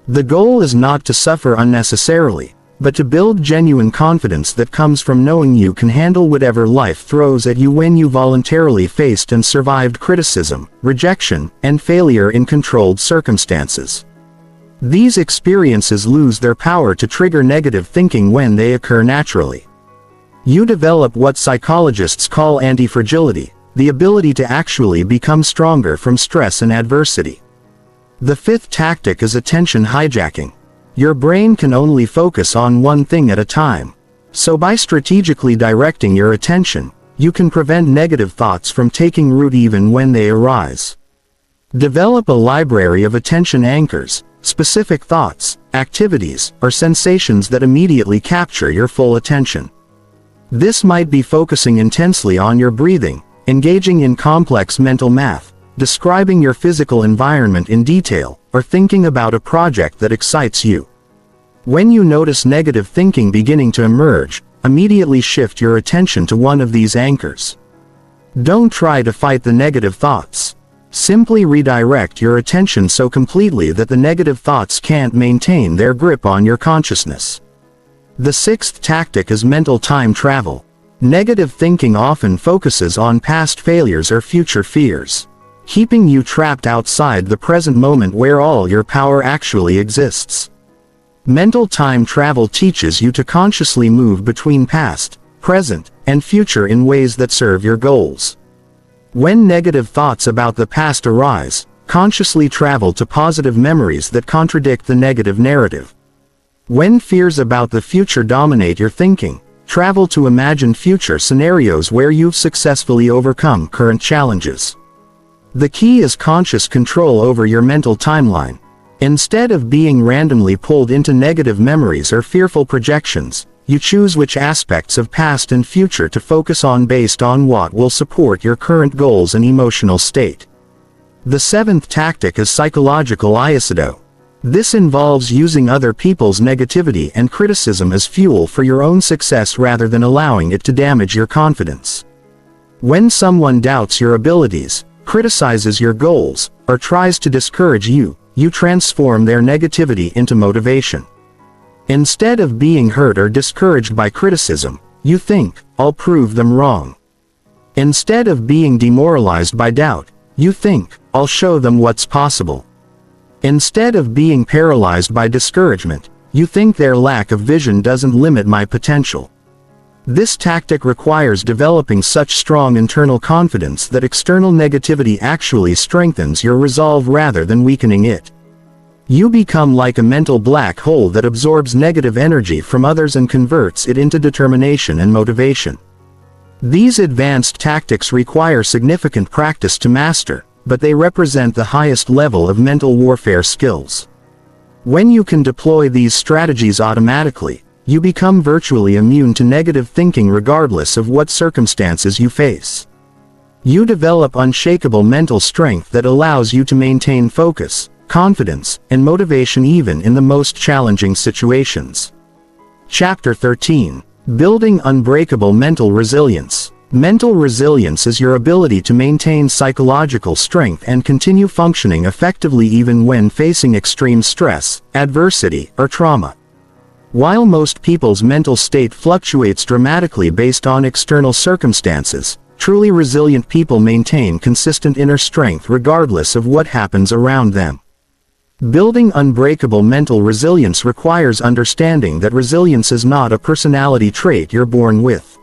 Speaker 1: The goal is not to suffer unnecessarily, but to build genuine confidence that comes from knowing you can handle whatever life throws at you when you voluntarily faced and survived criticism, rejection, and failure in controlled circumstances. These experiences lose their power to trigger negative thinking when they occur naturally. You develop what psychologists call anti-fragility, the ability to actually become stronger from stress and adversity. The fifth tactic is attention hijacking. Your brain can only focus on one thing at a time. So by strategically directing your attention, you can prevent negative thoughts from taking root even when they arise. Develop a library of attention anchors, specific thoughts, activities, or sensations that immediately capture your full attention. This might be focusing intensely on your breathing, engaging in complex mental math, describing your physical environment in detail, or thinking about a project that excites you. When you notice negative thinking beginning to emerge, immediately shift your attention to one of these anchors. Don't try to fight the negative thoughts. Simply redirect your attention so completely that the negative thoughts can't maintain their grip on your consciousness. The sixth tactic is mental time travel. Negative thinking often focuses on past failures or future fears, keeping you trapped outside the present moment where all your power actually exists. Mental time travel teaches you to consciously move between past, present, and future in ways that serve your goals. When negative thoughts about the past arise, consciously travel to positive memories that contradict the negative narrative. When fears about the future dominate your thinking, travel to imagined future scenarios where you've successfully overcome current challenges. The key is conscious control over your mental timeline. Instead of being randomly pulled into negative memories or fearful projections, you choose which aspects of past and future to focus on based on what will support your current goals and emotional state. The seventh tactic is psychological aikido. This involves using other people's negativity and criticism as fuel for your own success rather than allowing it to damage your confidence. When someone doubts your abilities, criticizes your goals, or tries to discourage you, you transform their negativity into motivation. Instead of being hurt or discouraged by criticism, you think, "I'll prove them wrong." Instead of being demoralized by doubt, you think, "I'll show them what's possible." Instead of being paralyzed by discouragement, you think their lack of vision doesn't limit my potential. This tactic requires developing such strong internal confidence that external negativity actually strengthens your resolve rather than weakening it. You become like a mental black hole that absorbs negative energy from others and converts it into determination and motivation. These advanced tactics require significant practice to master, but they represent the highest level of mental warfare skills. When you can deploy these strategies automatically, you become virtually immune to negative thinking regardless of what circumstances you face. You develop unshakable mental strength that allows you to maintain focus, confidence, and motivation even in the most challenging situations. Chapter 13. Building Unbreakable Mental Resilience. Mental resilience is your ability to maintain psychological strength and continue functioning effectively even when facing extreme stress, adversity, or trauma. While most people's mental state fluctuates dramatically based on external circumstances, truly resilient people maintain consistent inner strength regardless of what happens around them. Building unbreakable mental resilience requires understanding that resilience is not a personality trait you're born with.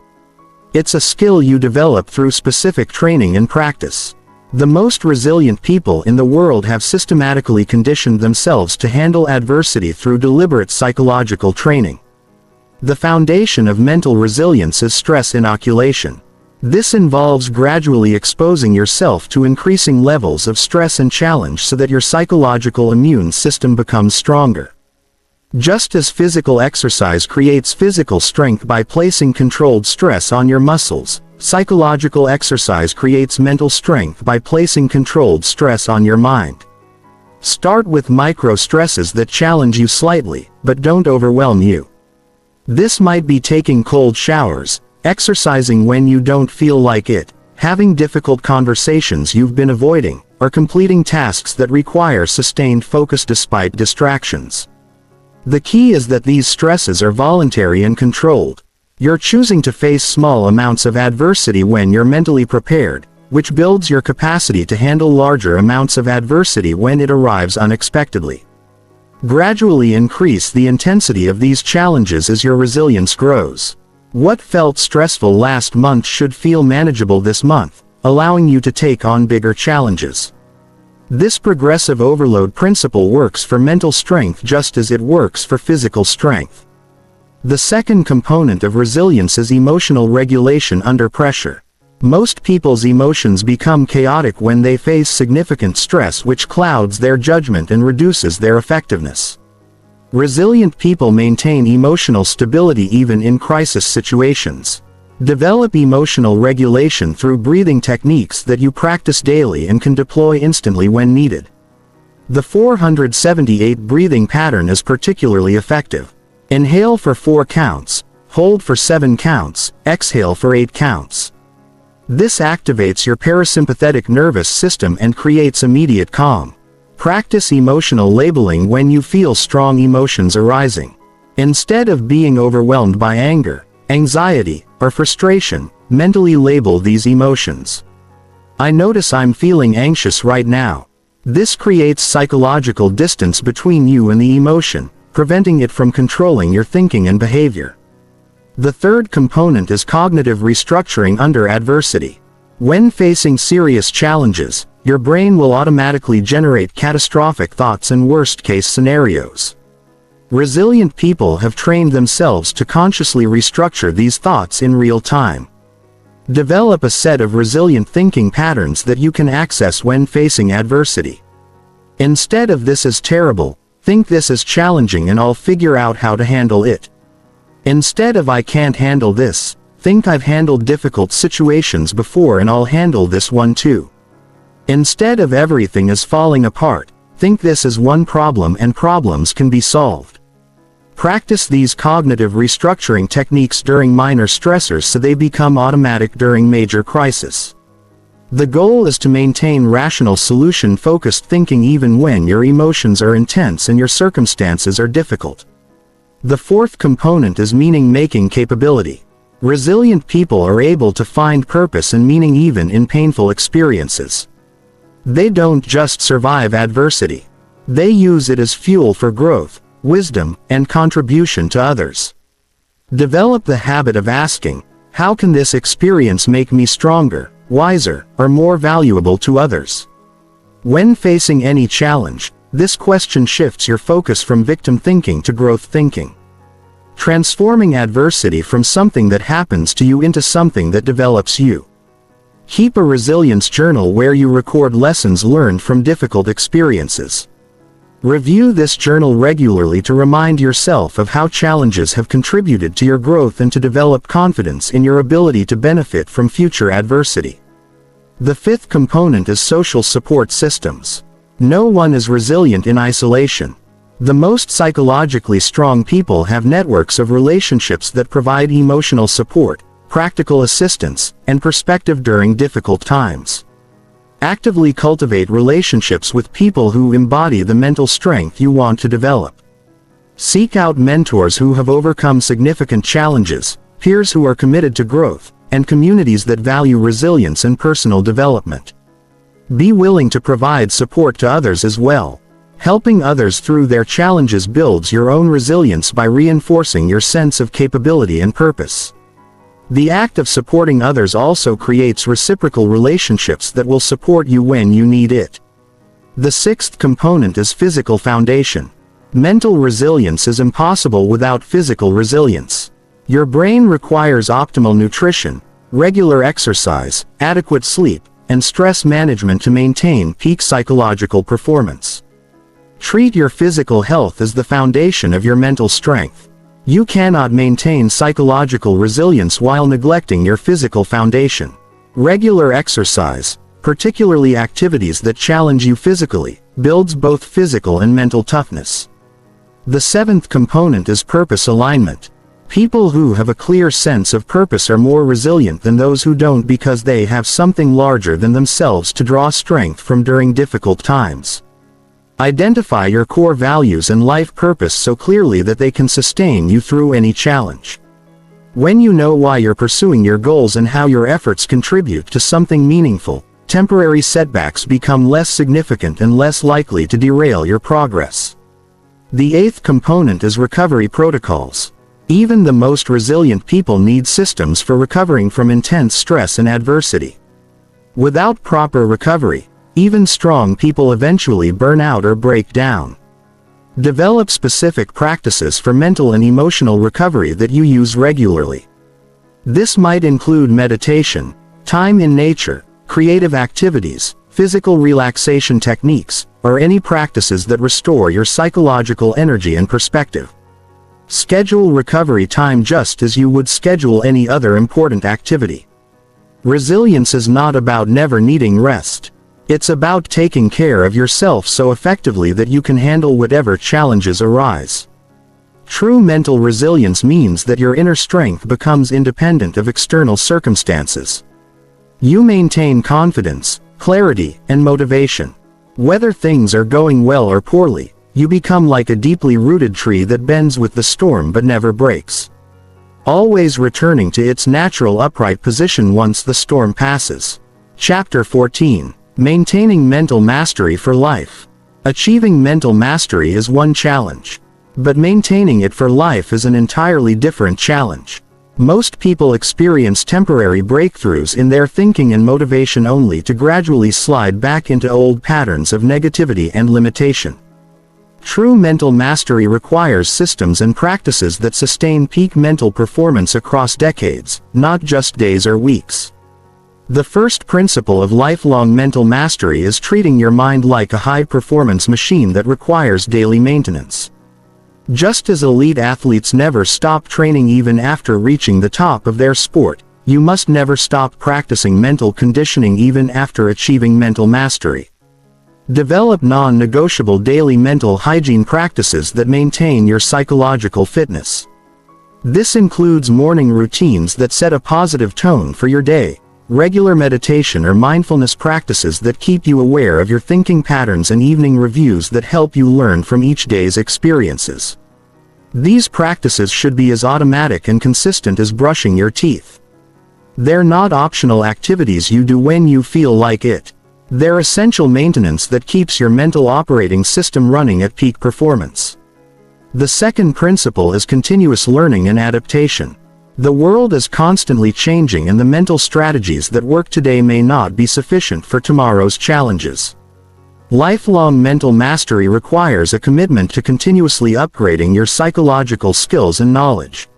Speaker 1: It's a skill you develop through specific training and practice. The most resilient people in the world have systematically conditioned themselves to handle adversity through deliberate psychological training. The foundation of mental resilience is stress inoculation. This involves gradually exposing yourself to increasing levels of stress and challenge so that your psychological immune system becomes stronger. Just as physical exercise creates physical strength by placing controlled stress on your muscles, psychological exercise creates mental strength by placing controlled stress on your mind. Start with micro stresses that challenge you slightly, but don't overwhelm you. This might be taking cold showers, exercising when you don't feel like it, having difficult conversations you've been avoiding, or completing tasks that require sustained focus despite distractions. The key is that these stresses are voluntary and controlled. You're choosing to face small amounts of adversity when you're mentally prepared, which builds your capacity to handle larger amounts of adversity when it arrives unexpectedly. Gradually increase the intensity of these challenges as your resilience grows. What felt stressful last month should feel manageable this month, allowing you to take on bigger challenges. This progressive overload principle works for mental strength just as it works for physical strength. The second component of resilience is emotional regulation under pressure. Most people's emotions become chaotic when they face significant stress, which clouds their judgment and reduces their effectiveness. Resilient people maintain emotional stability even in crisis situations. Develop emotional regulation through breathing techniques that you practice daily and can deploy instantly when needed. The 478 breathing pattern is particularly effective. Inhale for 4 counts, hold for 7 counts, exhale for 8 counts. This activates your parasympathetic nervous system and creates immediate calm. Practice emotional labeling when you feel strong emotions arising. Instead of being overwhelmed by anger, anxiety, or frustration, mentally label these emotions. I notice I'm feeling anxious right now. This creates psychological distance between you and the emotion, preventing it from controlling your thinking and behavior. The third component is cognitive restructuring under adversity. When facing serious challenges, your brain will automatically generate catastrophic thoughts and worst-case scenarios. Resilient people have trained themselves to consciously restructure these thoughts in real time. Develop a set of resilient thinking patterns that you can access when facing adversity. Instead of "this is terrible," think "this is challenging and I'll figure out how to handle it." Instead of "I can't handle this," think "I've handled difficult situations before and I'll handle this one too." Instead of "everything is falling apart," think "this is one problem and problems can be solved." Practice these cognitive restructuring techniques during minor stressors so they become automatic during major crisis. The goal is to maintain rational solution-focused thinking even when your emotions are intense and your circumstances are difficult. The fourth component is meaning-making capability. Resilient people are able to find purpose and meaning even in painful experiences. They don't just survive adversity. They use it as fuel for growth, wisdom, and contribution to others. Develop the habit of asking, "How can this experience make me stronger, wiser, or more valuable to others?" When facing any challenge, This question shifts your focus from victim thinking to growth thinking, transforming adversity from something that happens to you into something that develops you. Keep a resilience journal where you record lessons learned from difficult experiences. Review this journal regularly to remind yourself of how challenges have contributed to your growth and to develop confidence in your ability to benefit from future adversity. The fifth component is social support systems. No one is resilient in isolation. The most psychologically strong people have networks of relationships that provide emotional support, practical assistance, and perspective during difficult times. Actively cultivate relationships with people who embody the mental strength you want to develop. Seek out mentors who have overcome significant challenges, peers who are committed to growth, and communities that value resilience and personal development. Be willing to provide support to others as well. Helping others through their challenges builds your own resilience by reinforcing your sense of capability and purpose. The act of supporting others also creates reciprocal relationships that will support you when you need it. The sixth component is physical foundation. Mental resilience is impossible without physical resilience. Your brain requires optimal nutrition, regular exercise, adequate sleep, and stress management to maintain peak psychological performance. Treat your physical health as the foundation of your mental strength. You cannot maintain psychological resilience while neglecting your physical foundation. Regular exercise, particularly activities that challenge you physically, builds both physical and mental toughness. The seventh component is purpose alignment. People who have a clear sense of purpose are more resilient than those who don't because they have something larger than themselves to draw strength from during difficult times. Identify your core values and life purpose so clearly that they can sustain you through any challenge. When you know why you're pursuing your goals and how your efforts contribute to something meaningful, temporary setbacks become less significant and less likely to derail your progress. The eighth component is recovery protocols. Even the most resilient people need systems for recovering from intense stress and adversity. Without proper recovery, even strong people eventually burn out or break down. Develop specific practices for mental and emotional recovery that you use regularly. This might include meditation, time in nature, creative activities, physical relaxation techniques, or any practices that restore your psychological energy and perspective. Schedule recovery time just as you would schedule any other important activity. Resilience is not about never needing rest. It's about taking care of yourself so effectively that you can handle whatever challenges arise. True mental resilience means that your inner strength becomes independent of external circumstances. You maintain confidence, clarity, and motivation. Whether things are going well or poorly, you become like a deeply rooted tree that bends with the storm but never breaks, always returning to its natural upright position once the storm passes. Chapter 14. Maintaining mental mastery for life. Achieving mental mastery is one challenge, but maintaining it for life is an entirely different challenge. Most people experience temporary breakthroughs in their thinking and motivation only to gradually slide back into old patterns of negativity and limitation. True mental mastery requires systems and practices that sustain peak mental performance across decades, not just days or weeks. The first principle of lifelong mental mastery is treating your mind like a high-performance machine that requires daily maintenance. Just as elite athletes never stop training even after reaching the top of their sport, you must never stop practicing mental conditioning even after achieving mental mastery. Develop non-negotiable daily mental hygiene practices that maintain your psychological fitness. This includes morning routines that set a positive tone for your day, regular meditation or mindfulness practices that keep you aware of your thinking patterns, and evening reviews that help you learn from each day's experiences. These practices should be as automatic and consistent as brushing your teeth. They're not optional activities you do when you feel like it. They're essential maintenance that keeps your mental operating system running at peak performance. The second principle is continuous learning and adaptation. The world is constantly changing, and the mental strategies that work today may not be sufficient for tomorrow's challenges. Lifelong mental mastery requires a commitment to continuously upgrading your psychological skills and knowledge.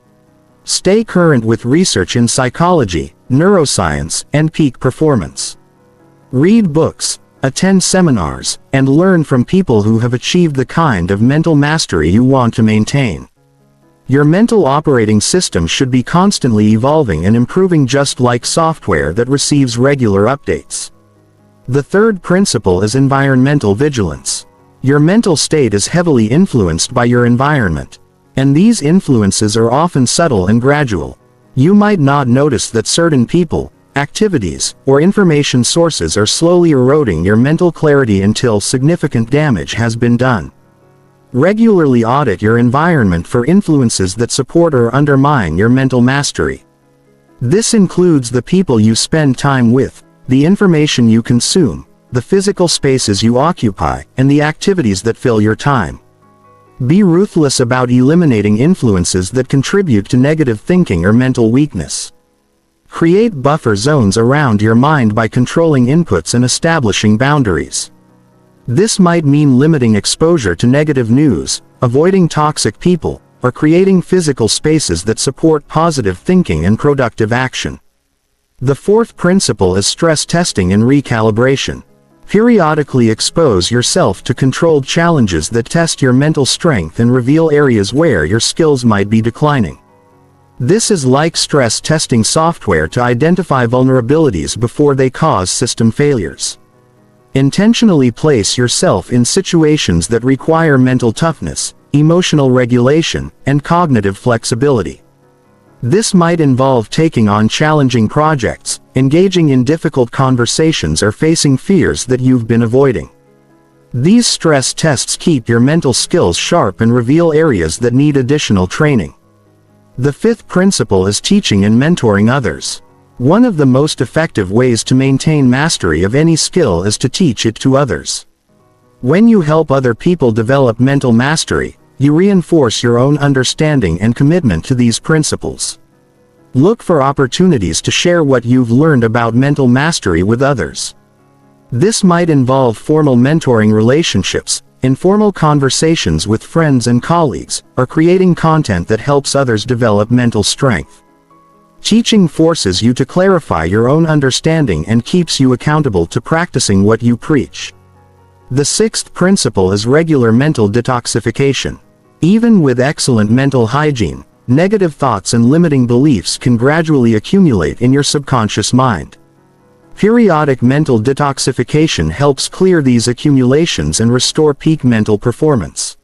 Speaker 1: Stay current with research in psychology, neuroscience, and peak performance. Read books, attend seminars, and learn from people who have achieved the kind of mental mastery you want to maintain. Your mental operating system should be constantly evolving and improving, just like software that receives regular updates. The third principle is environmental vigilance. Your mental state is heavily influenced by your environment, and these influences are often subtle and gradual. You might not notice that certain people, activities, or information sources are slowly eroding your mental clarity until significant damage has been done. Regularly audit your environment for influences that support or undermine your mental mastery. This includes the people you spend time with, the information you consume, the physical spaces you occupy, and the activities that fill your time. Be ruthless about eliminating influences that contribute to negative thinking or mental weakness. Create buffer zones around your mind by controlling inputs and establishing boundaries. This might mean limiting exposure to negative news, avoiding toxic people, or creating physical spaces that support positive thinking and productive action. The fourth principle is stress testing and recalibration. Periodically expose yourself to controlled challenges that test your mental strength and reveal areas where your skills might be declining. This is like stress testing software to identify vulnerabilities before they cause system failures. Intentionally place yourself in situations that require mental toughness, emotional regulation, and cognitive flexibility. This might involve taking on challenging projects, engaging in difficult conversations, or facing fears that you've been avoiding. These stress tests keep your mental skills sharp and reveal areas that need additional training. The fifth principle is teaching and mentoring others. One of the most effective ways to maintain mastery of any skill is to teach it to others. When you help other people develop mental mastery, you reinforce your own understanding and commitment to these principles. Look for opportunities to share what you've learned about mental mastery with others. This might involve formal mentoring relationships, informal conversations with friends and colleagues, or creating content that helps others develop mental strength. Teaching forces you to clarify your own understanding and keeps you accountable to practicing what you preach. The sixth principle is regular mental detoxification. Even with excellent mental hygiene, negative thoughts and limiting beliefs can gradually accumulate in your subconscious mind. Periodic mental detoxification helps clear these accumulations and restore peak mental performance.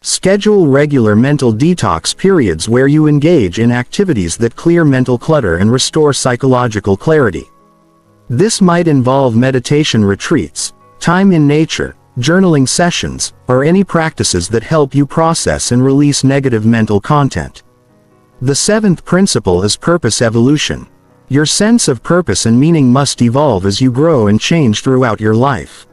Speaker 1: Schedule regular mental detox periods where you engage in activities that clear mental clutter and restore psychological clarity. This might involve meditation retreats, time in nature, journaling sessions, or any practices that help you process and release negative mental content. The seventh principle is purpose evolution. Your sense of purpose and meaning must evolve as you grow and change throughout your life.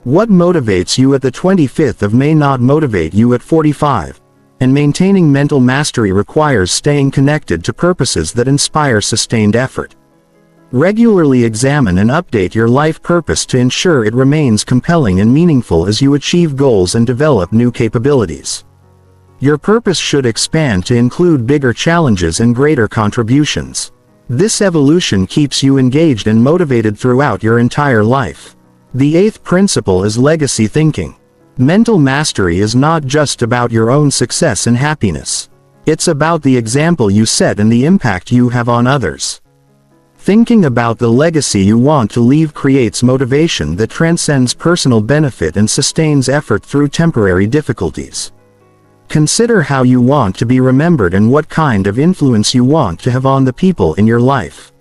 Speaker 1: What motivates you at the 25th of May not motivate you at 45, and maintaining mental mastery requires staying connected to purposes that inspire sustained effort. Regularly examine and update your life purpose to ensure it remains compelling and meaningful as you achieve goals and develop new capabilities. Your purpose should expand to include bigger challenges and greater contributions. This evolution keeps you engaged and motivated throughout your entire life. The eighth principle is legacy thinking. Mental mastery is not just about your own success and happiness. It's about the example you set and the impact you have on others. Thinking about the legacy you want to leave creates motivation that transcends personal benefit and sustains effort through temporary difficulties. Consider how you want to be remembered and what kind of influence you want to have on the people in your life.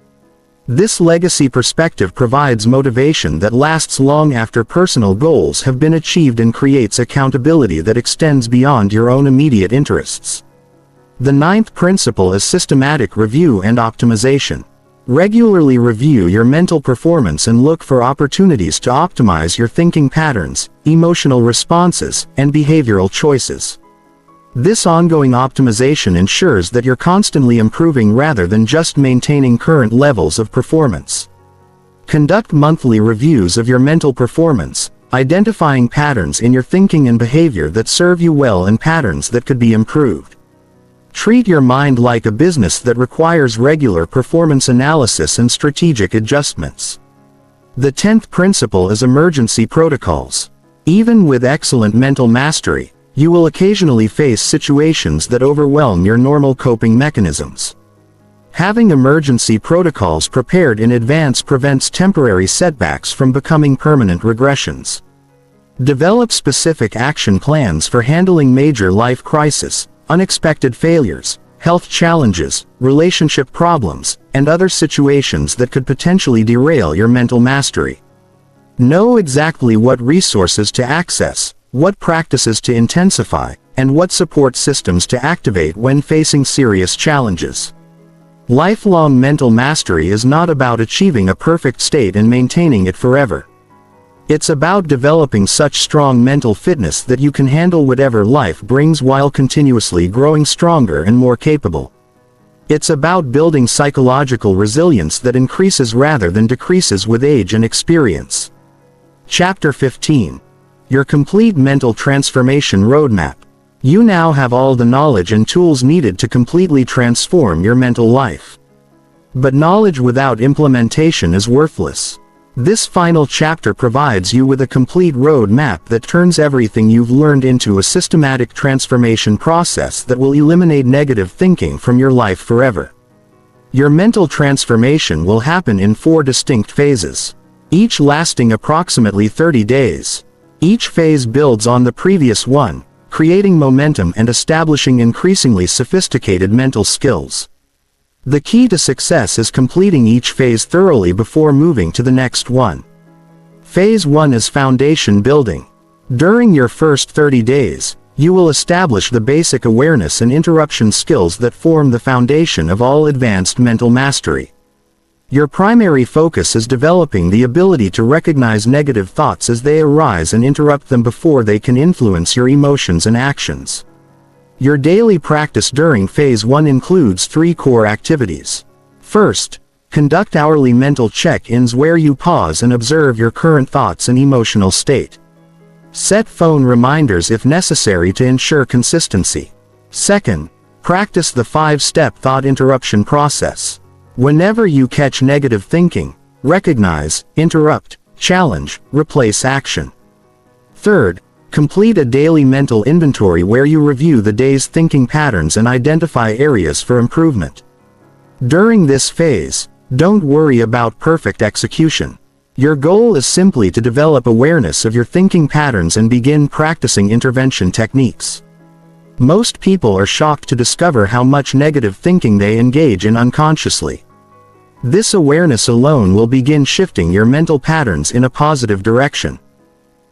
Speaker 1: This legacy perspective provides motivation that lasts long after personal goals have been achieved and creates accountability that extends beyond your own immediate interests. The ninth principle is systematic review and optimization. Regularly review your mental performance and look for opportunities to optimize your thinking patterns, emotional responses, and behavioral choices. This ongoing optimization ensures that you're constantly improving rather than just maintaining current levels of performance. Conduct monthly reviews of your mental performance, identifying patterns in your thinking and behavior that serve you well and patterns that could be improved. Treat your mind like a business that requires regular performance analysis and strategic adjustments. The 10th principle is emergency protocols. Even with excellent mental mastery, you will occasionally face situations that overwhelm your normal coping mechanisms. Having emergency protocols prepared in advance prevents temporary setbacks from becoming permanent regressions. Develop specific action plans for handling major life crises, unexpected failures, health challenges, relationship problems, and other situations that could potentially derail your mental mastery. Know exactly what resources to access, what practices to intensify, and what support systems to activate when facing serious challenges. Lifelong mental mastery is not about achieving a perfect state and maintaining it forever. It's about developing such strong mental fitness that you can handle whatever life brings while continuously growing stronger and more capable. It's about building psychological resilience that increases rather than decreases with age and experience. Chapter 15. Your complete mental transformation roadmap. You now have all the knowledge and tools needed to completely transform your mental life. But knowledge without implementation is worthless. This final chapter provides you with a complete roadmap that turns everything you've learned into a systematic transformation process that will eliminate negative thinking from your life forever. Your mental transformation will happen in 4 distinct phases, each lasting approximately 30 days. Each phase builds on the previous one, creating momentum and establishing increasingly sophisticated mental skills. The key to success is completing each phase thoroughly before moving to the next one. Phase 1 is foundation building. During your first 30 days, you will establish the basic awareness and interruption skills that form the foundation of all advanced mental mastery. Your primary focus is developing the ability to recognize negative thoughts as they arise and interrupt them before they can influence your emotions and actions. Your daily practice during Phase 1 includes 3 core activities. First, conduct hourly mental check-ins where you pause and observe your current thoughts and emotional state. Set phone reminders if necessary to ensure consistency. Second, practice the 5-step thought interruption process. Whenever you catch negative thinking, recognize, interrupt, challenge, replace action. Third, complete a daily mental inventory where you review the day's thinking patterns and identify areas for improvement. During this phase, don't worry about perfect execution. Your goal is simply to develop awareness of your thinking patterns and begin practicing intervention techniques. Most people are shocked to discover how much negative thinking they engage in unconsciously. This awareness alone will begin shifting your mental patterns in a positive direction.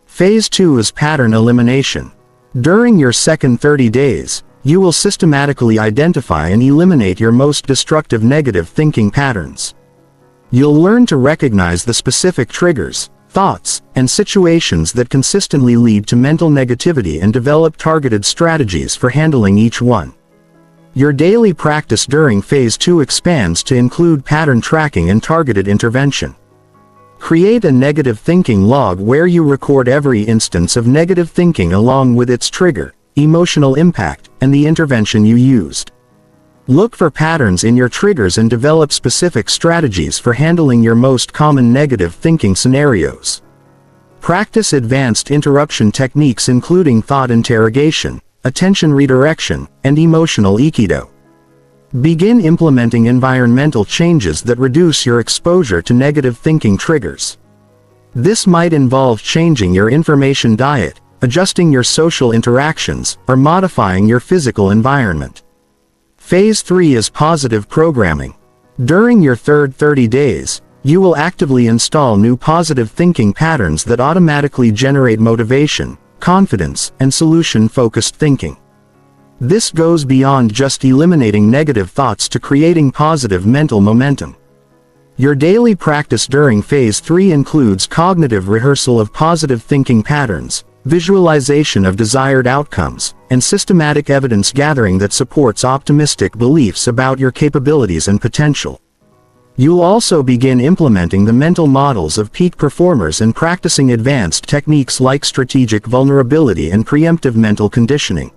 Speaker 1: Phase 2 is pattern elimination. During your second 30 days, you will systematically identify and eliminate your most destructive negative thinking patterns. You'll learn to recognize the specific triggers, thoughts, and situations that consistently lead to mental negativity and develop targeted strategies for handling each one. Your daily practice during Phase 2 expands to include pattern tracking and targeted intervention. Create a negative thinking log where you record every instance of negative thinking along with its trigger, emotional impact, and the intervention you used. Look for patterns in your triggers and develop specific strategies for handling your most common negative thinking scenarios. Practice advanced interruption techniques including thought interrogation, attention redirection, and emotional aikido. Begin implementing environmental changes that reduce your exposure to negative thinking triggers. This might involve changing your information diet, adjusting your social interactions, or modifying your physical environment. Phase 3 is positive programming. During your third 30 days, you will actively install new positive thinking patterns that automatically generate motivation, confidence, and solution-focused thinking. This goes beyond just eliminating negative thoughts to creating positive mental momentum. Your daily practice during Phase 3 includes cognitive rehearsal of positive thinking patterns, visualization of desired outcomes, and systematic evidence gathering that supports optimistic beliefs about your capabilities and potential. You'll also begin implementing the mental models of peak performers and practicing advanced techniques like strategic vulnerability and preemptive mental conditioning.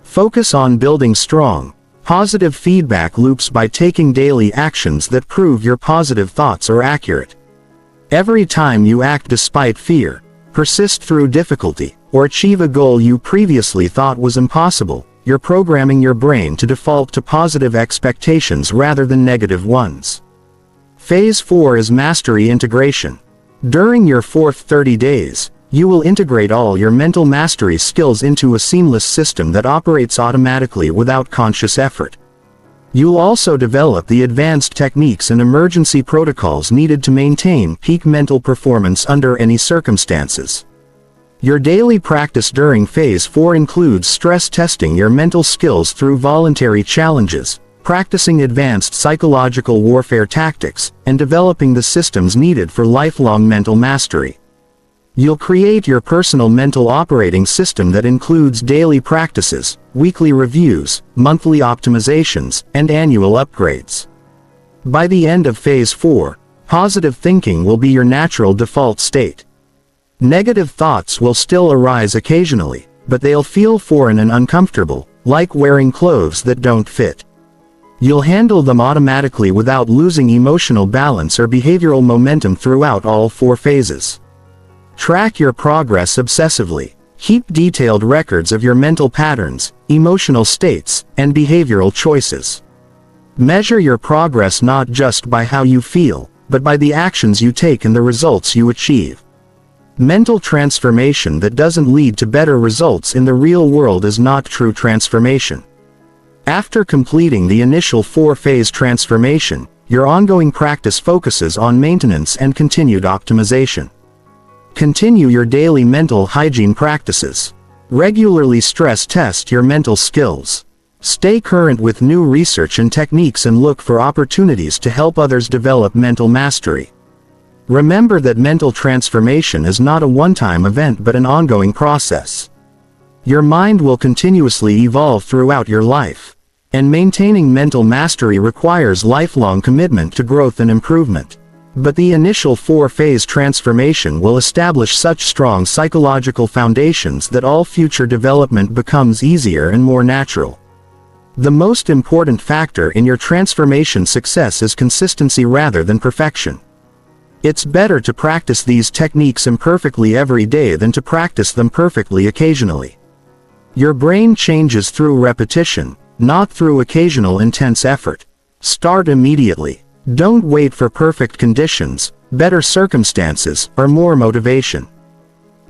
Speaker 1: Focus on building strong, positive feedback loops by taking daily actions that prove your positive thoughts are accurate. Every time you act despite fear, persist through difficulty, or achieve a goal you previously thought was impossible, you're programming your brain to default to positive expectations rather than negative ones. Phase 4 is mastery integration. During your fourth 30 days, you will integrate all your mental mastery skills into a seamless system that operates automatically without conscious effort. You'll also develop the advanced techniques and emergency protocols needed to maintain peak mental performance under any circumstances. Your daily practice during Phase 4 includes stress testing your mental skills through voluntary challenges, practicing advanced psychological warfare tactics, and developing the systems needed for lifelong mental mastery. You'll create your personal mental operating system that includes daily practices, weekly reviews, monthly optimizations, and annual upgrades. By the end of Phase 4, positive thinking will be your natural default state. Negative thoughts will still arise occasionally, but they'll feel foreign and uncomfortable, like wearing clothes that don't fit. You'll handle them automatically without losing emotional balance or behavioral momentum throughout all 4 phases. Track your progress obsessively. Keep detailed records of your mental patterns, emotional states, and behavioral choices. Measure your progress not just by how you feel, but by the actions you take and the results you achieve. Mental transformation that doesn't lead to better results in the real world is not true transformation. After completing the initial 4-phase transformation, your ongoing practice focuses on maintenance and continued optimization. Continue your daily mental hygiene practices. Regularly stress test your mental skills. Stay current with new research and techniques and look for opportunities to help others develop mental mastery. Remember that mental transformation is not a one-time event but an ongoing process. Your mind will continuously evolve throughout your life, and maintaining mental mastery requires lifelong commitment to growth and improvement. But the initial 4-phase transformation will establish such strong psychological foundations that all future development becomes easier and more natural. The most important factor in your transformation success is consistency rather than perfection. It's better to practice these techniques imperfectly every day than to practice them perfectly occasionally. Your brain changes through repetition, not through occasional intense effort. Start immediately. Don't wait for perfect conditions, better circumstances, or more motivation.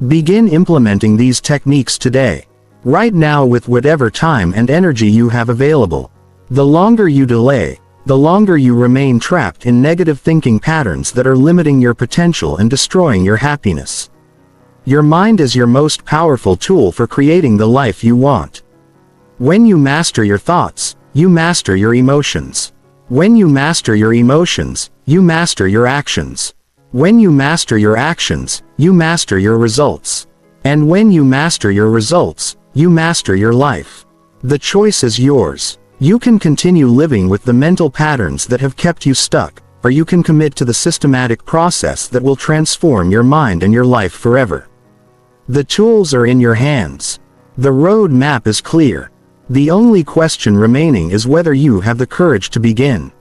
Speaker 1: Begin implementing these techniques today. Right now with whatever time and energy you have available. The longer you delay, the longer you remain trapped in negative thinking patterns that are limiting your potential and destroying your happiness. Your mind is your most powerful tool for creating the life you want. When you master your thoughts, you master your emotions. When you master your emotions, you master your actions. When you master your actions, you master your results. And when you master your results, you master your life. The choice is yours. You can continue living with the mental patterns that have kept you stuck, or you can commit to the systematic process that will transform your mind and your life forever. The tools are in your hands. The road map is clear. The only question remaining is whether you have the courage to begin.